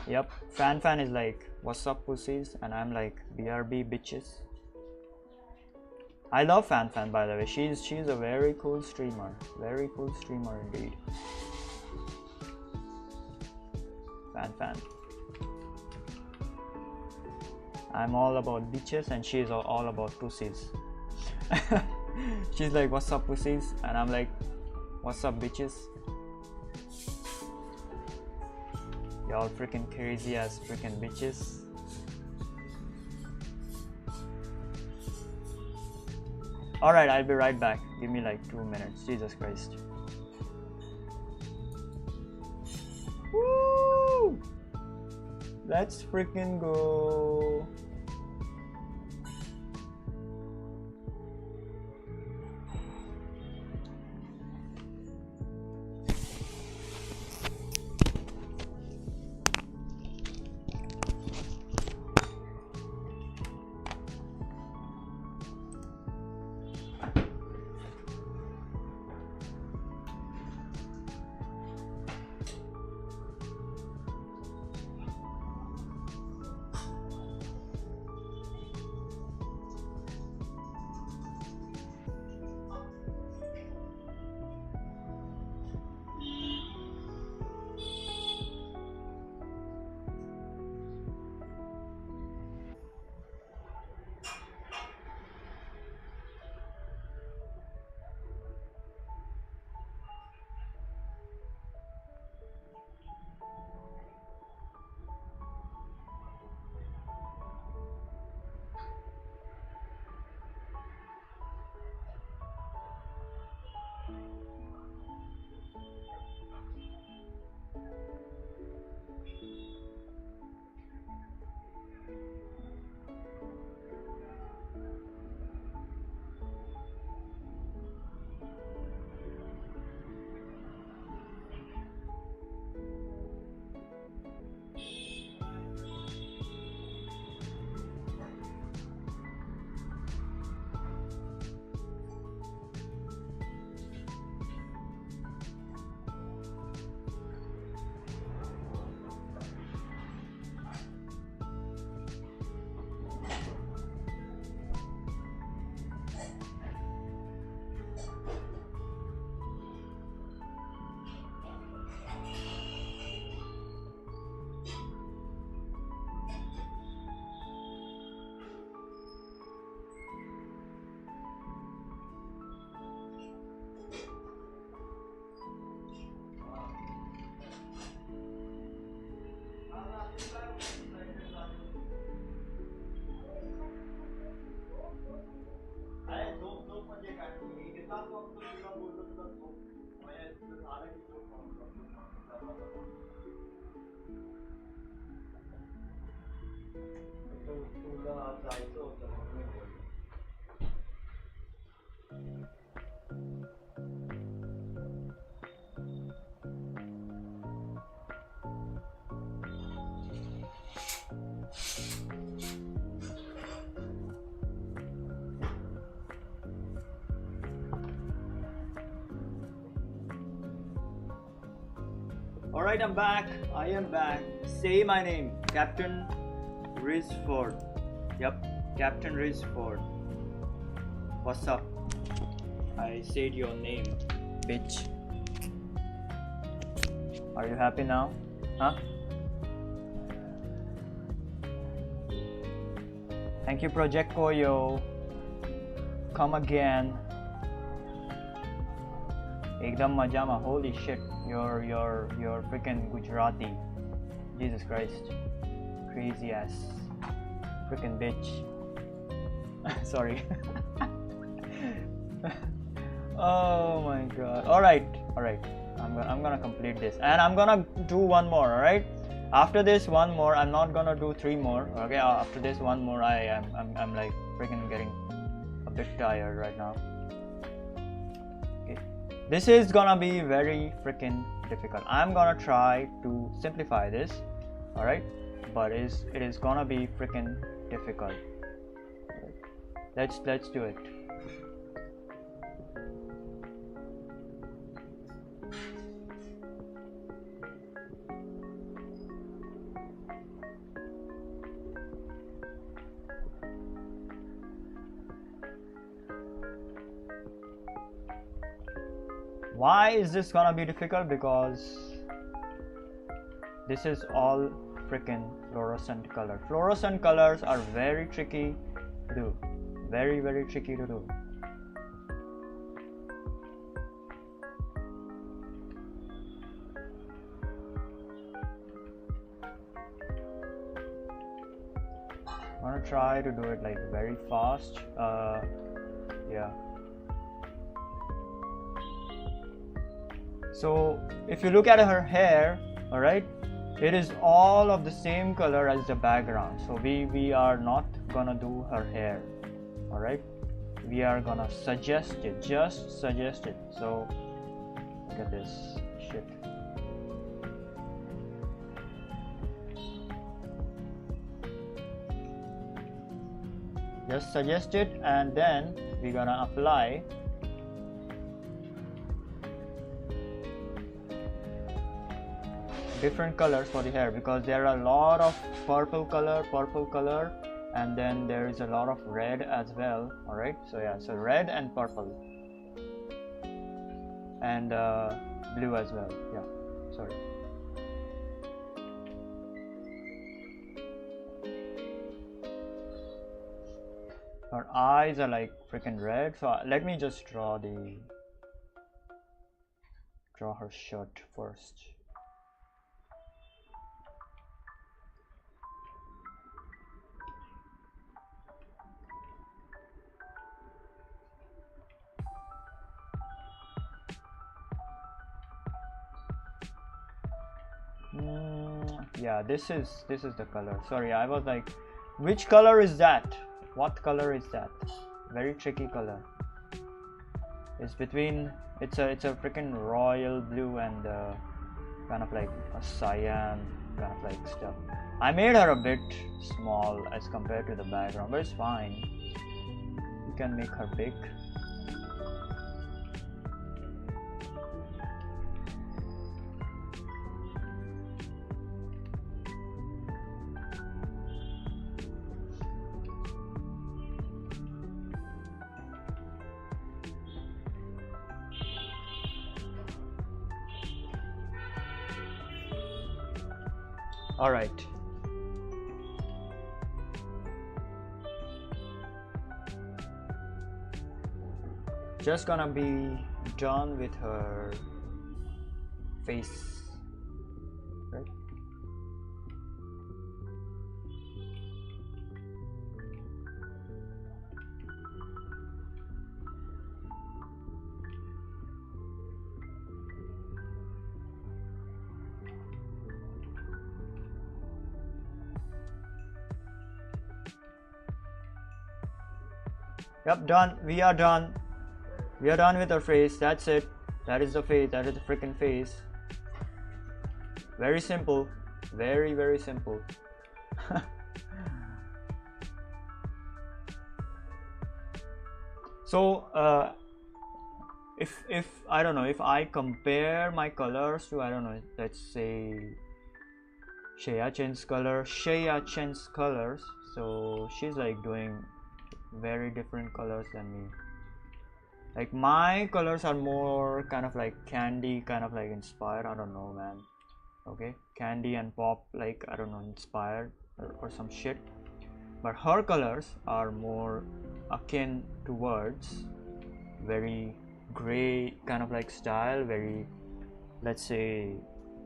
Yep, fan is like, what's up pussies, and I'm like, BRB bitches. I love fan by the way. She's a very cool streamer. Very cool streamer indeed. Fan. I'm all about bitches and she's all about pussies. She's like, what's up pussies, and I'm like, what's up bitches. Y'all freaking crazy ass freaking bitches. Alright, I'll be right back. Give me like 2 minutes. Jesus Christ. Woo! Let's freaking go. Alright, I'm back. I am back. Say my name. Captain Rizford. Yep, Captain Rizford. What's up? I said your name, bitch. Are you happy now? Huh? Thank you, Project Koyo. come again. Ekdam majama. Holy shit, you're freaking Gujarati. Jesus Christ, crazy ass freaking bitch. Sorry. Oh my god. All right, I'm gonna complete this, and I'm gonna do one more. All right, after this one more. I'm not gonna do 3 more. Okay, after this one more, I'm like freaking getting a bit tired right now. Okay, this is gonna be very freaking difficult. I'm gonna try to simplify this. All right, but it is gonna be freaking difficult. Let's do it. Why is this gonna be difficult? Because this is all freaking fluorescent color. Fluorescent colors are very tricky to do. Very, very tricky to do. I'm gonna try to do it like very fast. Yeah. So if you look at her hair, all right, it is all of the same color as the background. So we are not gonna do her hair. All right, we are gonna suggest it, just suggest it. So look at this shit. Just suggest it, and then we're gonna apply different colors for the hair, because there are a lot of purple color, and then there is a lot of red as well. All right, so yeah, so red and purple and blue as well. Yeah, sorry. Her eyes are like freaking red, so let me just draw her shirt first. Yeah, this is the color. Sorry, I was like, which color is that? What color is that? Very tricky color. It's between, it's a freaking royal blue and kind of like a cyan kind of like stuff. I made her a bit small as compared to the background, but it's fine. You can make her big. All right. Just gonna be done with her face, right? Yep, done. We are done. We are done with our face. That's it. That is the face. That is the freaking face. Very simple. Very, very simple. So if I don't know, if I compare my colors to, I don't know, let's say Shreya Chen's colors. So she's like doing very different colors than me. Like my colors are more kind of like candy, kind of like inspired. I don't know, man. Okay, candy and pop, like I don't know, inspired or some shit. But her colors are more akin towards very gray kind of like style, very, let's say,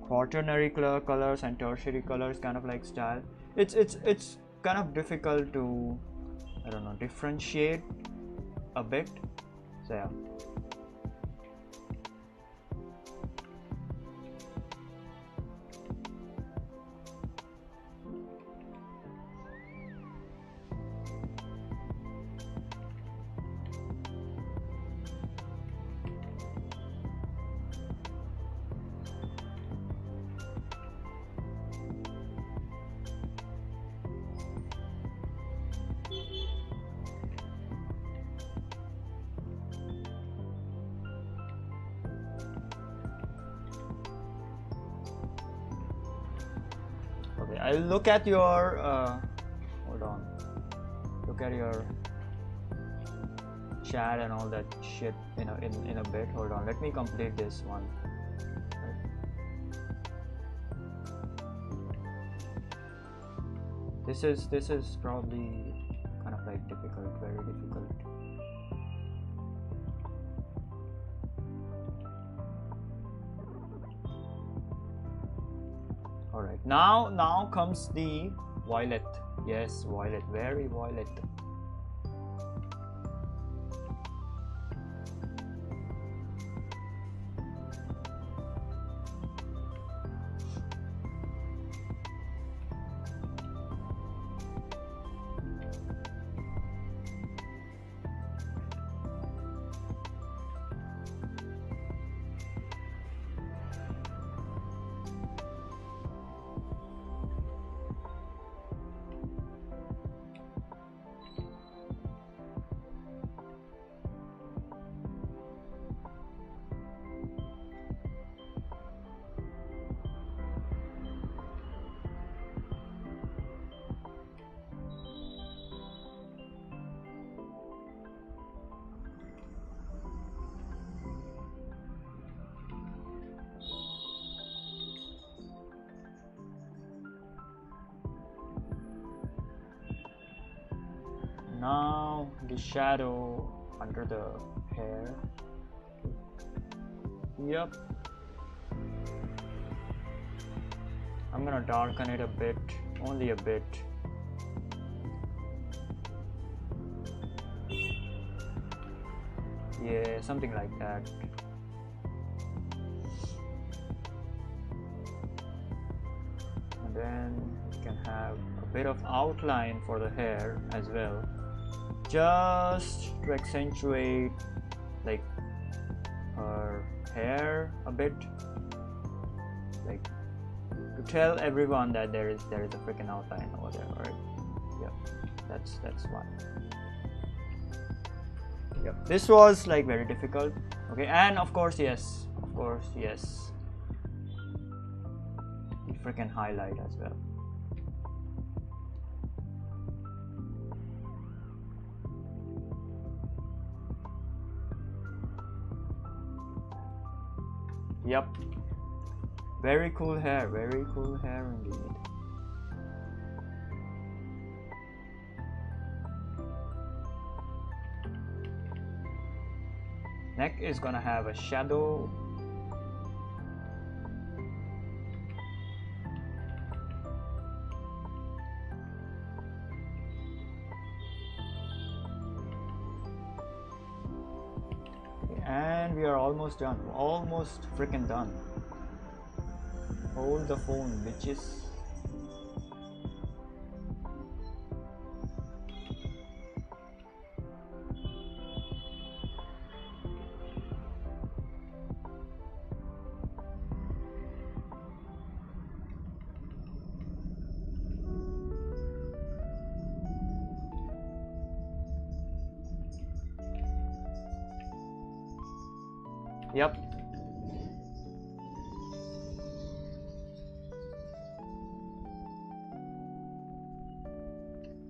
quaternary colors and tertiary colors kind of like style. It's kind of difficult to, I don't know, differentiate a bit. So yeah. Okay, I'll look at your hold on, look at your chat and all that shit in a bit. Hold on, let me complete this one. This is probably kind of like difficult, very difficult. All right, now comes the violet. Yes, violet, very violet. Now the shadow under the hair. Yep. I'm gonna darken it a bit, only a bit. Yeah, something like that. And then you can have a bit of outline for the hair as well, just to accentuate like her hair a bit, like to tell everyone that there is a freaking outline over there, right? Yep, that's why. Yep, this was like very difficult. Okay, and of course yes, the freaking highlight as well. Yep, very cool hair indeed. Neck is gonna have a shadow. And we are almost done, almost freaking done. Hold the phone, bitches. Yep.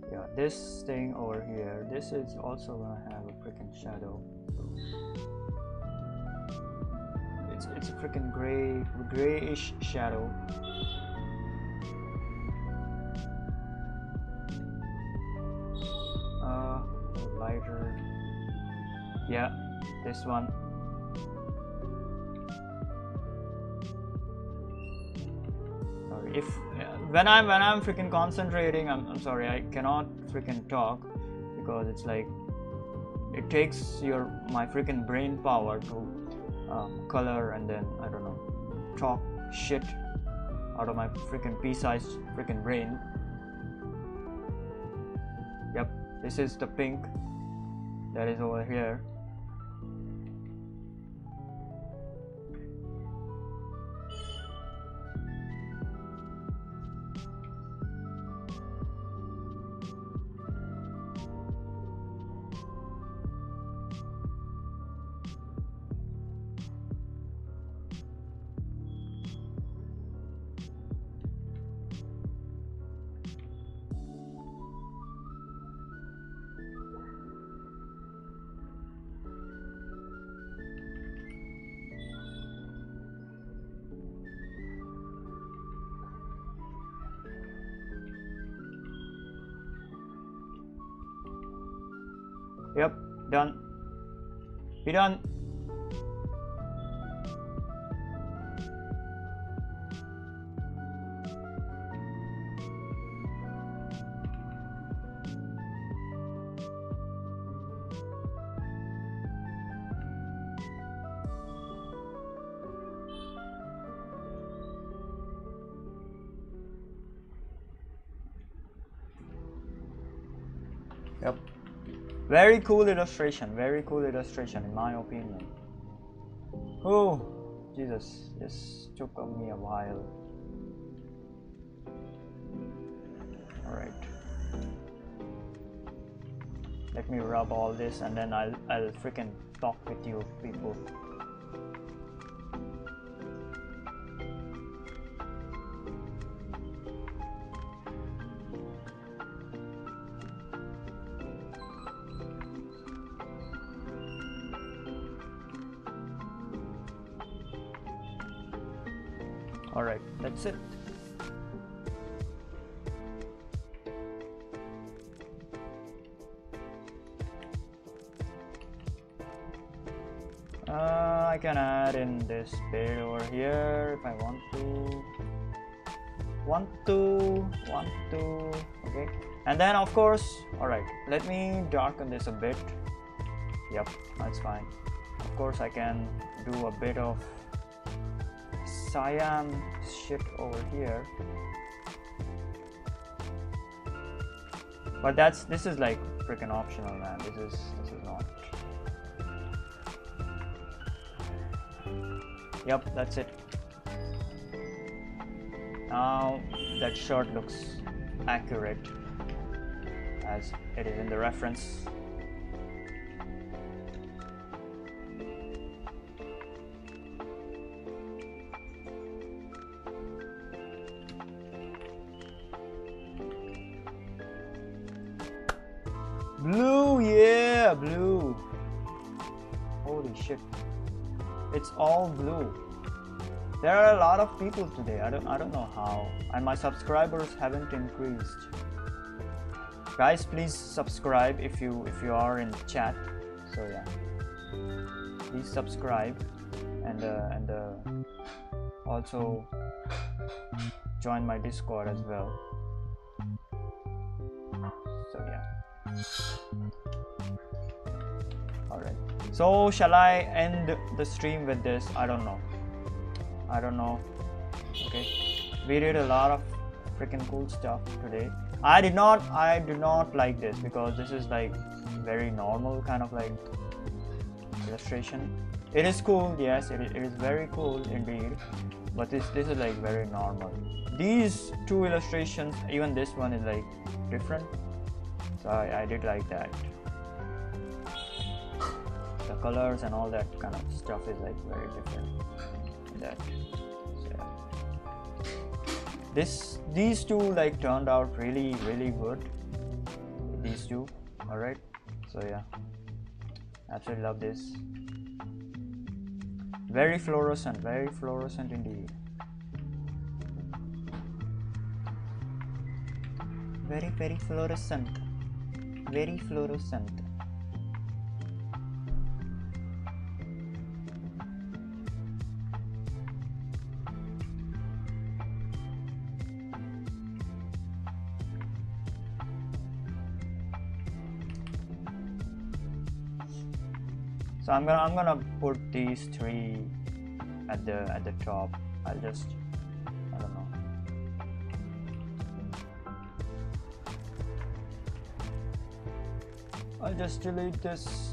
Yeah, this thing over here, this is also gonna have a freaking shadow. It's a freaking grayish shadow. Hold lighter. Yeah, this one. Sorry, if when I'm freaking concentrating, I'm sorry, I cannot freaking talk because it's like it takes my freaking brain power to color and then I don't know, talk shit out of my freaking pea-sized freaking brain. Yep, this is the pink that is over here. Yep, done. Be done. Yep. Very cool illustration in my opinion. Oh, Jesus, this took me a while. Alright. Let me rub all this and then I'll freaking talk with you people. Alright, that's it. I can add in this bit over here if I want to. Okay, and then of course, alright, let me darken this a bit. Yep, that's fine. Of course, I can do a bit of cyan shit over here, but this is like freaking optional, man. This is not. Yep, that's it. Now that shirt looks accurate as it is in the reference. Blue, yeah, blue. Holy shit. It's all blue. There are a lot of people today. I don't know how. And my subscribers haven't increased. Guys, please subscribe if you are in the chat. So yeah. Please subscribe and also join my Discord as well. So yeah. Alright, so shall I end the stream with this? I don't know. Okay, we did a lot of freaking cool stuff today. I do not like this because this is like very normal kind of like illustration. It is cool, yes, it is very cool indeed, but this is like very normal. These two illustrations, even this one is like different. So I did like that. The colors and all that kind of stuff is like very different. That. So yeah. These two like turned out really good. These two. Alright. So yeah. Absolutely love this. Very fluorescent indeed. Very fluorescent. Very fluorescent. So I'm gonna put these three at the top. I'll just, I don't know. I'll just delete this.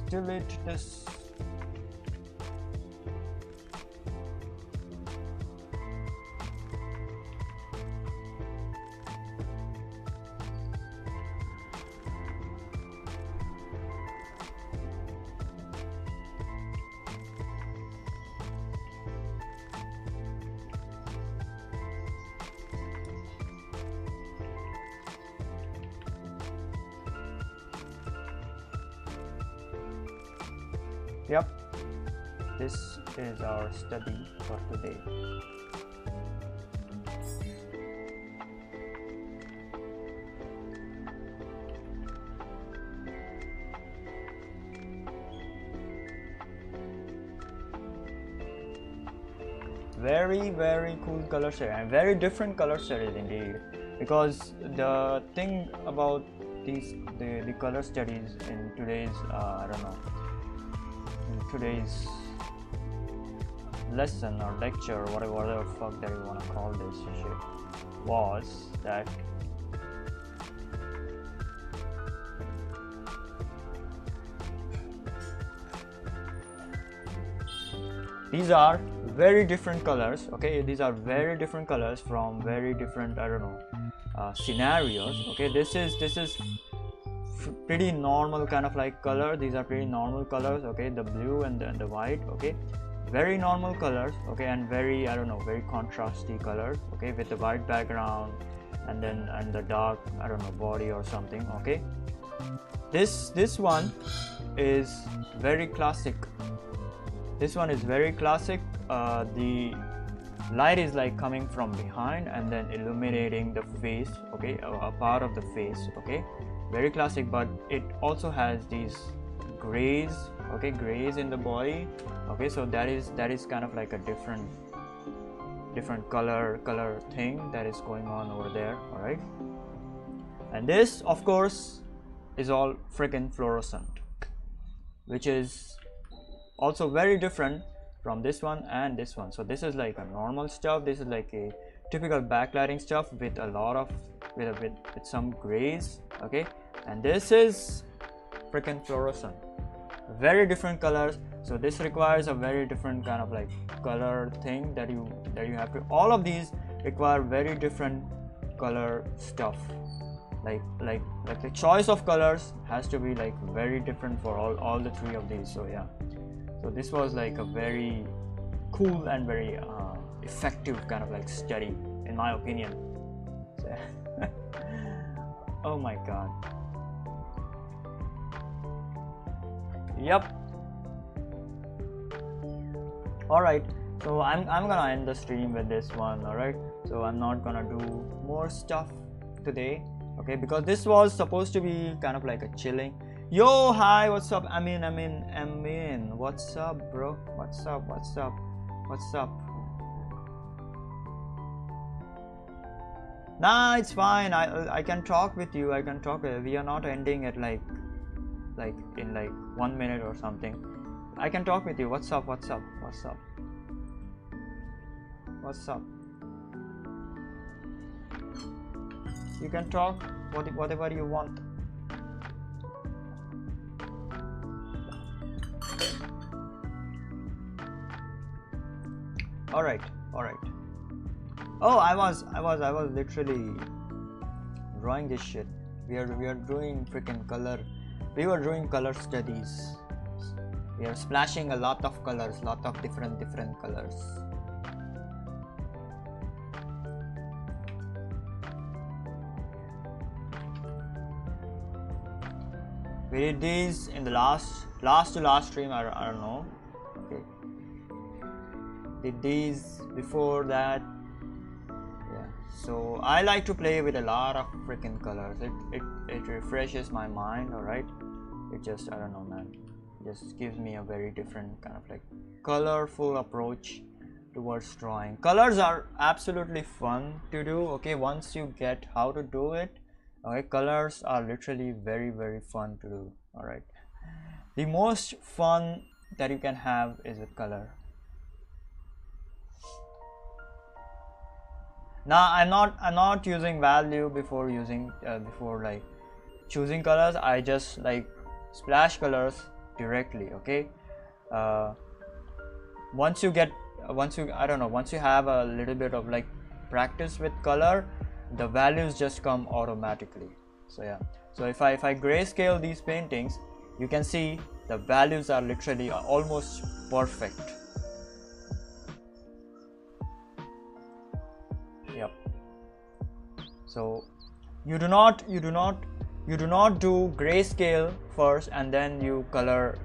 Yep, this is our study for today. Very cool color series, and very different color series indeed, because the thing about the color studies in today's I don't know, today's lesson or lecture or whatever fuck that you want to call this shit, was that these are very different colors. Okay, these are very different colors from very different, I don't know, scenarios. Okay, this is pretty normal kind of like color. These are pretty normal colors. Okay, the blue and the white. Okay, very normal colors. Okay, and very, I don't know, very contrasty colors. Okay, with the white background and the dark, I don't know, body or something. Okay, this one is very classic. This one is very classic. The light is like coming from behind and then illuminating the face. Okay, a part of the face. Okay, very classic, but it also has these grays. Okay, grays in the body. Okay, so that is kind of like a different color thing that is going on over there. All right, and this of course is all freaking fluorescent, which is also very different from this one and this one. So this is like a normal stuff. This is like a typical backlighting stuff with a lot of with some grays. Okay, and this is freaking fluorescent, very different colors. So this requires a very different kind of like color thing that you have to, all of these require very different color stuff. Like the choice of colors has to be like very different for all the three of these. So yeah, so this was like a very cool and very effective kind of like study in my opinion. So, oh my god. Yep. All right, so I'm gonna end the stream with this one. All right, so I'm not gonna do more stuff today. Okay, because this was supposed to be kind of like a chilling. Yo, hi, what's up? Amin, what's up, bro? What's up? Nah, it's fine. I can talk with you. We are not ending at like in like 1 minute or something. I can talk with you. What's up? You can talk whatever you want. All right. Oh, I was literally drawing this shit. We are doing freaking color. We were doing color studies. We are splashing a lot of colors, lot of different colors. We did these in the last to last stream. I don't know. Okay. Did these before that. Yeah. So I like to play with a lot of freaking colors. It refreshes my mind. All right. It just, I don't know, man. Just gives me a very different kind of like colorful approach towards drawing. Colors are absolutely fun to do. Okay, once you get how to do it. Okay, colors are literally very fun to do. All right, the most fun that you can have is with color. Now I'm not using value before using before like choosing colors. I just like splash colors directly. Okay, once you have a little bit of like practice with color, the values just come automatically. So yeah, so if I grayscale these paintings, you can see the values are literally almost perfect. Yep. So you do not do grayscale first and then you color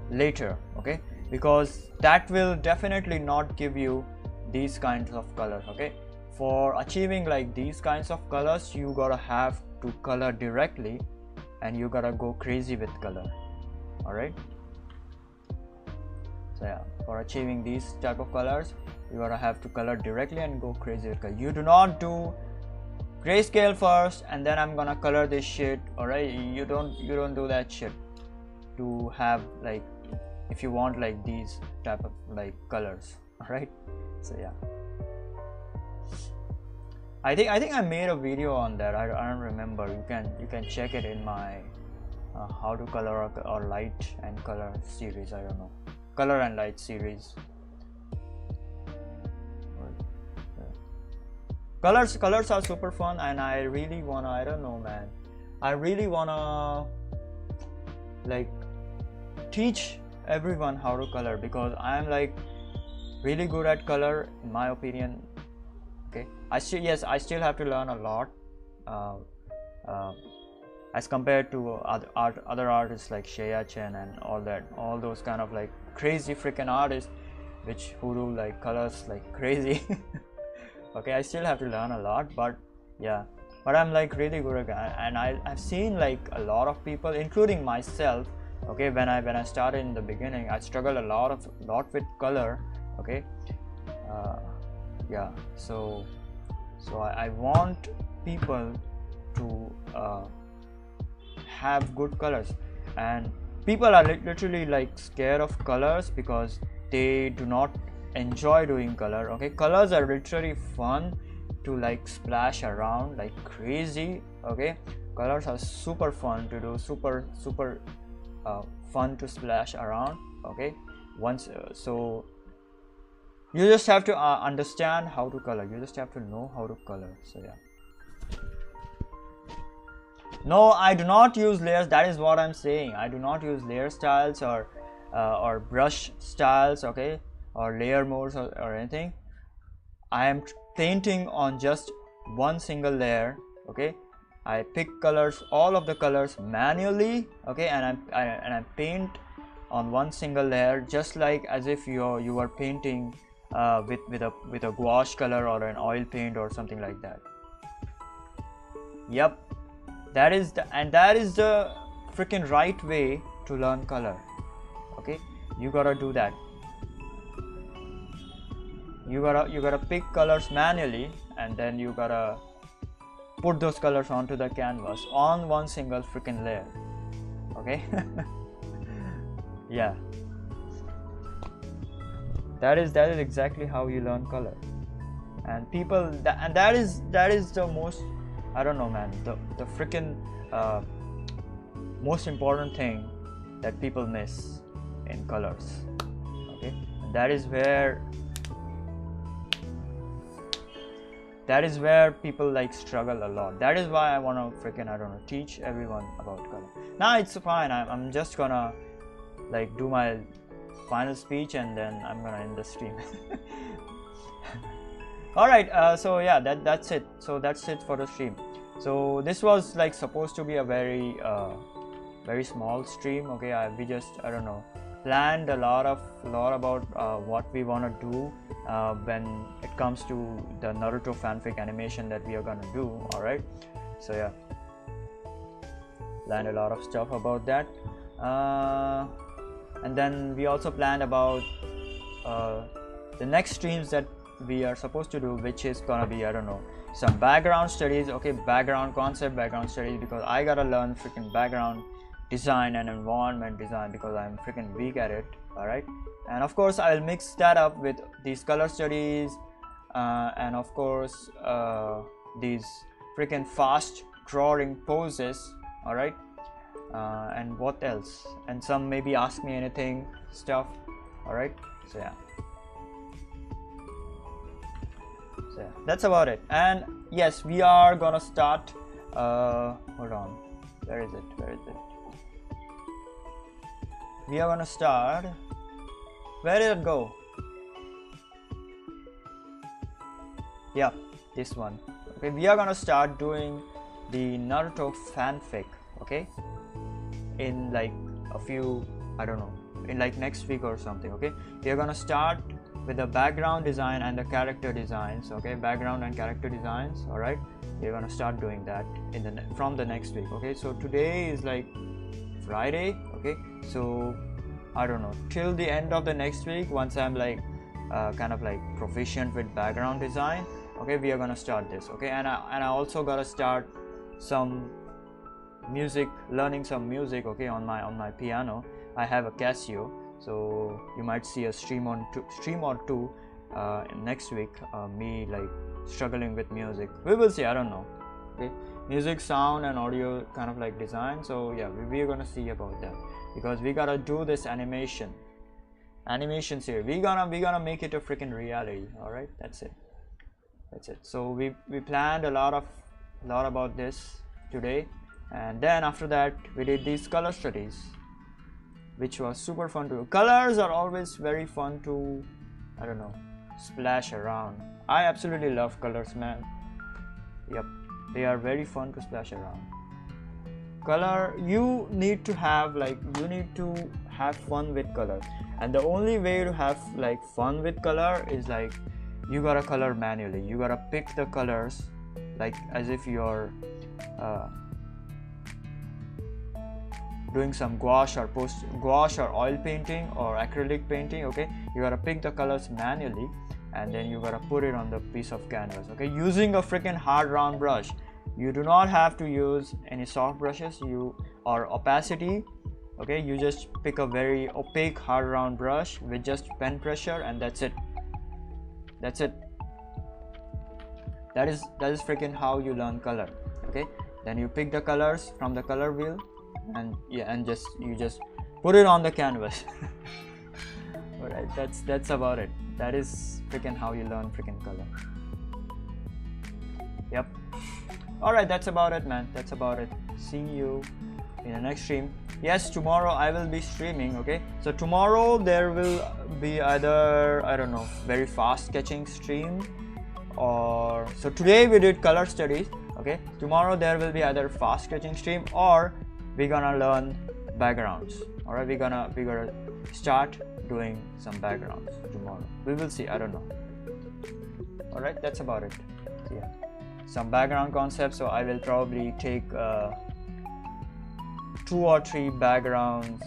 later, okay, because that will definitely not give you these kinds of colors. Okay, for achieving like these kinds of colors, you gotta have to color directly and you gotta go crazy with color. All right, so yeah, for achieving these type of colors, you gotta have to color directly and go crazy with color. You do not do grayscale first and then I'm gonna color this shit. All right, you don't do that shit to have like, if you want like these type of like colors. All right, so yeah, I think I made a video on that. I don't remember. You can check it in my how to color or light and color series. I don't know, color and light series. Colors are super fun, and I really wanna, I don't know, man, I really wanna like teach everyone how to color, because I'm like really good at color in my opinion. Okay, I still have to learn a lot as compared to other artists like Shea Chen and all those kind of like crazy freaking artists who do like colors like crazy. Okay, I still have to learn a lot, but yeah, but I'm like really good at, and I've seen like a lot of people, including myself. Okay, when I started in the beginning, I struggled a lot with color. Okay, yeah, so I want people to have good colors, and people are literally like scared of colors because they do not enjoy doing color. Okay, colors are literally fun to like splash around like crazy. Okay, colors are super fun to do, super fun to splash around. Okay, once so you just have to understand how to color. You just have to know how to color. So yeah, no, I do not use layers. That is what I'm saying. I do not use layer styles or brush styles. Okay, or layer modes or anything. I am painting on just one single layer. Okay, I pick colors, all of the colors manually. Okay, and I paint on one single layer, just like as if you are painting with a gouache color or an oil paint or something like that. Yep, that is the freaking right way to learn color. Okay, you gotta do that. You gotta pick colors manually, and then you gotta put those colors onto the canvas on one single freaking layer. Okay. Yeah, that is exactly how you learn color. And people that is the most, I don't know, man, the freaking most important thing that people miss in colors. Okay, and that is where people like struggle a lot. That is why I want to freaking, I don't know, teach everyone about color. Now it's fine, I'm just gonna like do my final speech and then I'm gonna end the stream. All right, so yeah, that's it. So that's it for the stream. So this was like supposed to be a very small stream. Okay, we just, I don't know, planned a lot about what we want to do when it comes to the Naruto fanfic animation that we are gonna do. All right, so yeah, planned a lot of stuff about that, and then we also planned about the next streams that we are supposed to do, which is gonna be, I don't know, some background studies. Okay, background concept, background studies, because I gotta learn freaking background design and environment design because I'm freaking weak at it. All right, and of course I'll mix that up with these color studies and of course these freaking fast drawing poses. All right, and what else, and some maybe ask me anything stuff. All right, so yeah, that's about it. And yes, we are gonna start hold on, where is it, we are gonna start, where did it go? Yeah, this one. Okay, we are gonna start doing the Naruto fanfic, okay, in like a few, I don't know, in like next week or something. Okay, we are gonna start with the background design and the character designs. Okay, background and character designs. All right, we're gonna start doing that in the from the next week. Okay, so today is like Friday. Okay, so I don't know, till the end of the next week, once I'm like kind of like proficient with background design, okay, we are gonna start this. Okay, and I also gotta start some music, learning some music. Okay, on my piano. I have a Casio, so you might see a stream or two next week, me like struggling with music. We will see, I don't know. Okay, music, sound and audio kind of like design. So yeah, we're gonna see about that because we gotta do this animations here. We're gonna make it a freaking reality. All right, that's it. So we planned a lot about this today, and then after that we did these color studies, which was super fun to do. Colors are always very fun to, I don't know, splash around. I absolutely love colors, man. Yep, they are very fun to splash around. Color, you need to have fun with color, and the only way to have like fun with color is like you gotta color manually. You gotta pick the colors like as if you're doing some gouache or oil painting or acrylic painting. Okay, you gotta pick the colors manually and then you gotta put it on the piece of canvas. Okay, using a freaking hard round brush. You do not have to use any soft brushes or opacity. Okay, you just pick a very opaque hard round brush with just pen pressure, and that's it. That is freaking how you learn color. Okay, then you pick the colors from the color wheel, and yeah, and you just put it on the canvas. All right, that's about it. That is freaking how you learn freaking color. Yep. All right, that's about it, man. That's about it. See you in the next stream. Yes, tomorrow I will be streaming. Okay, so tomorrow there will be either, I don't know, very fast sketching stream, or so today we did color studies. Okay, tomorrow there will be either fast sketching stream or we're gonna learn backgrounds. All right, we're gonna start doing some backgrounds tomorrow. We will see, I don't know. All right, that's about it. So, yeah, some background concepts. So I will probably take 2 or 3 background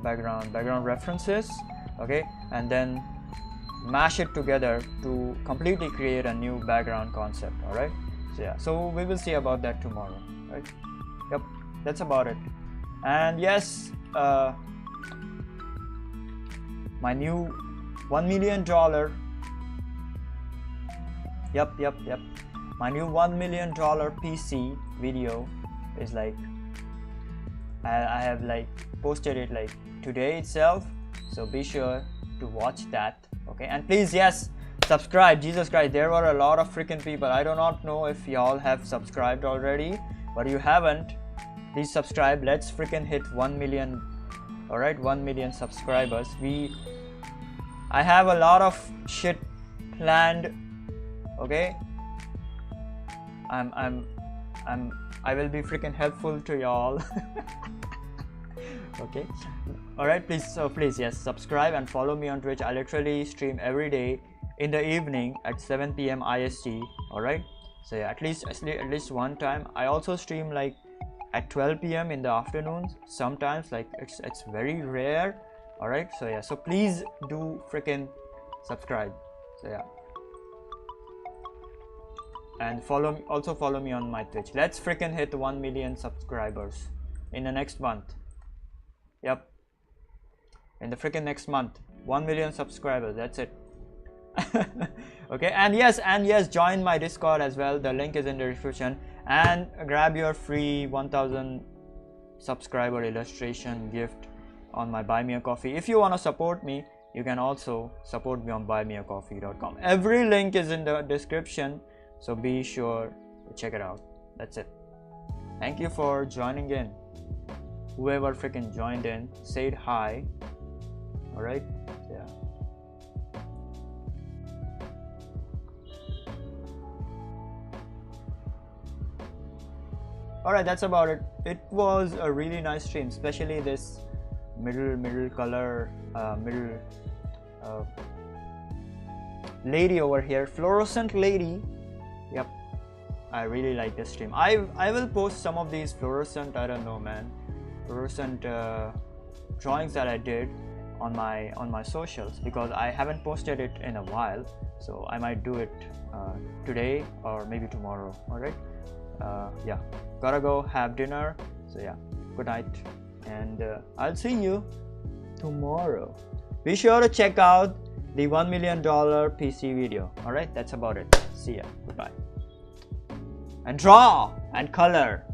references. Okay, and then mash it together to completely create a new background concept. All right, so yeah, so we will see about that tomorrow. Right, yep, that's about it. And yes, my new $1 million, yep, my new $1 million PC video is like, I have like posted it like today itself, so be sure to watch that. Okay, and please, yes, subscribe. Jesus Christ, there were a lot of freaking people. I do not know if y'all have subscribed already, but you haven't, please subscribe. Let's freaking hit 1 million. All right, 1 million subscribers. I have a lot of shit planned. Okay, I will be freaking helpful to y'all. Okay, all right, please, yes, subscribe and follow me on Twitch. I literally stream every day in the evening at 7 p.m. IST. All right, so yeah, at least one time. I also stream like at 12 p.m. in the afternoons sometimes, like it's very rare. All right, so yeah, so please do freaking subscribe. So yeah, and follow me on my Twitch. Let's freaking hit 1 million subscribers in the next month. Yep, in the freaking next month. 1 million subscribers, that's it. Okay, and yes, join my Discord as well. The link is in the description, and grab your free 1000 subscriber illustration gift on my Buy Me a Coffee. If you want to support me, you can also support me on buymeacoffee.com. Every link is in the description, so be sure to check it out. That's it. Thank you for joining in. Whoever freaking joined in, said hi. All right, yeah. Alright, that's about it. It was a really nice stream, especially this middle color, lady over here, fluorescent lady. Yep, I really like this stream. I will post some of these fluorescent, I don't know man, fluorescent drawings that I did on my socials, because I haven't posted it in a while, so I might do it today or maybe tomorrow. Alright, yeah, gotta go have dinner, so yeah, good night, and I'll see you tomorrow. Be sure to check out the $1 million PC video. Alright, that's about it. See ya, goodbye. And draw and color.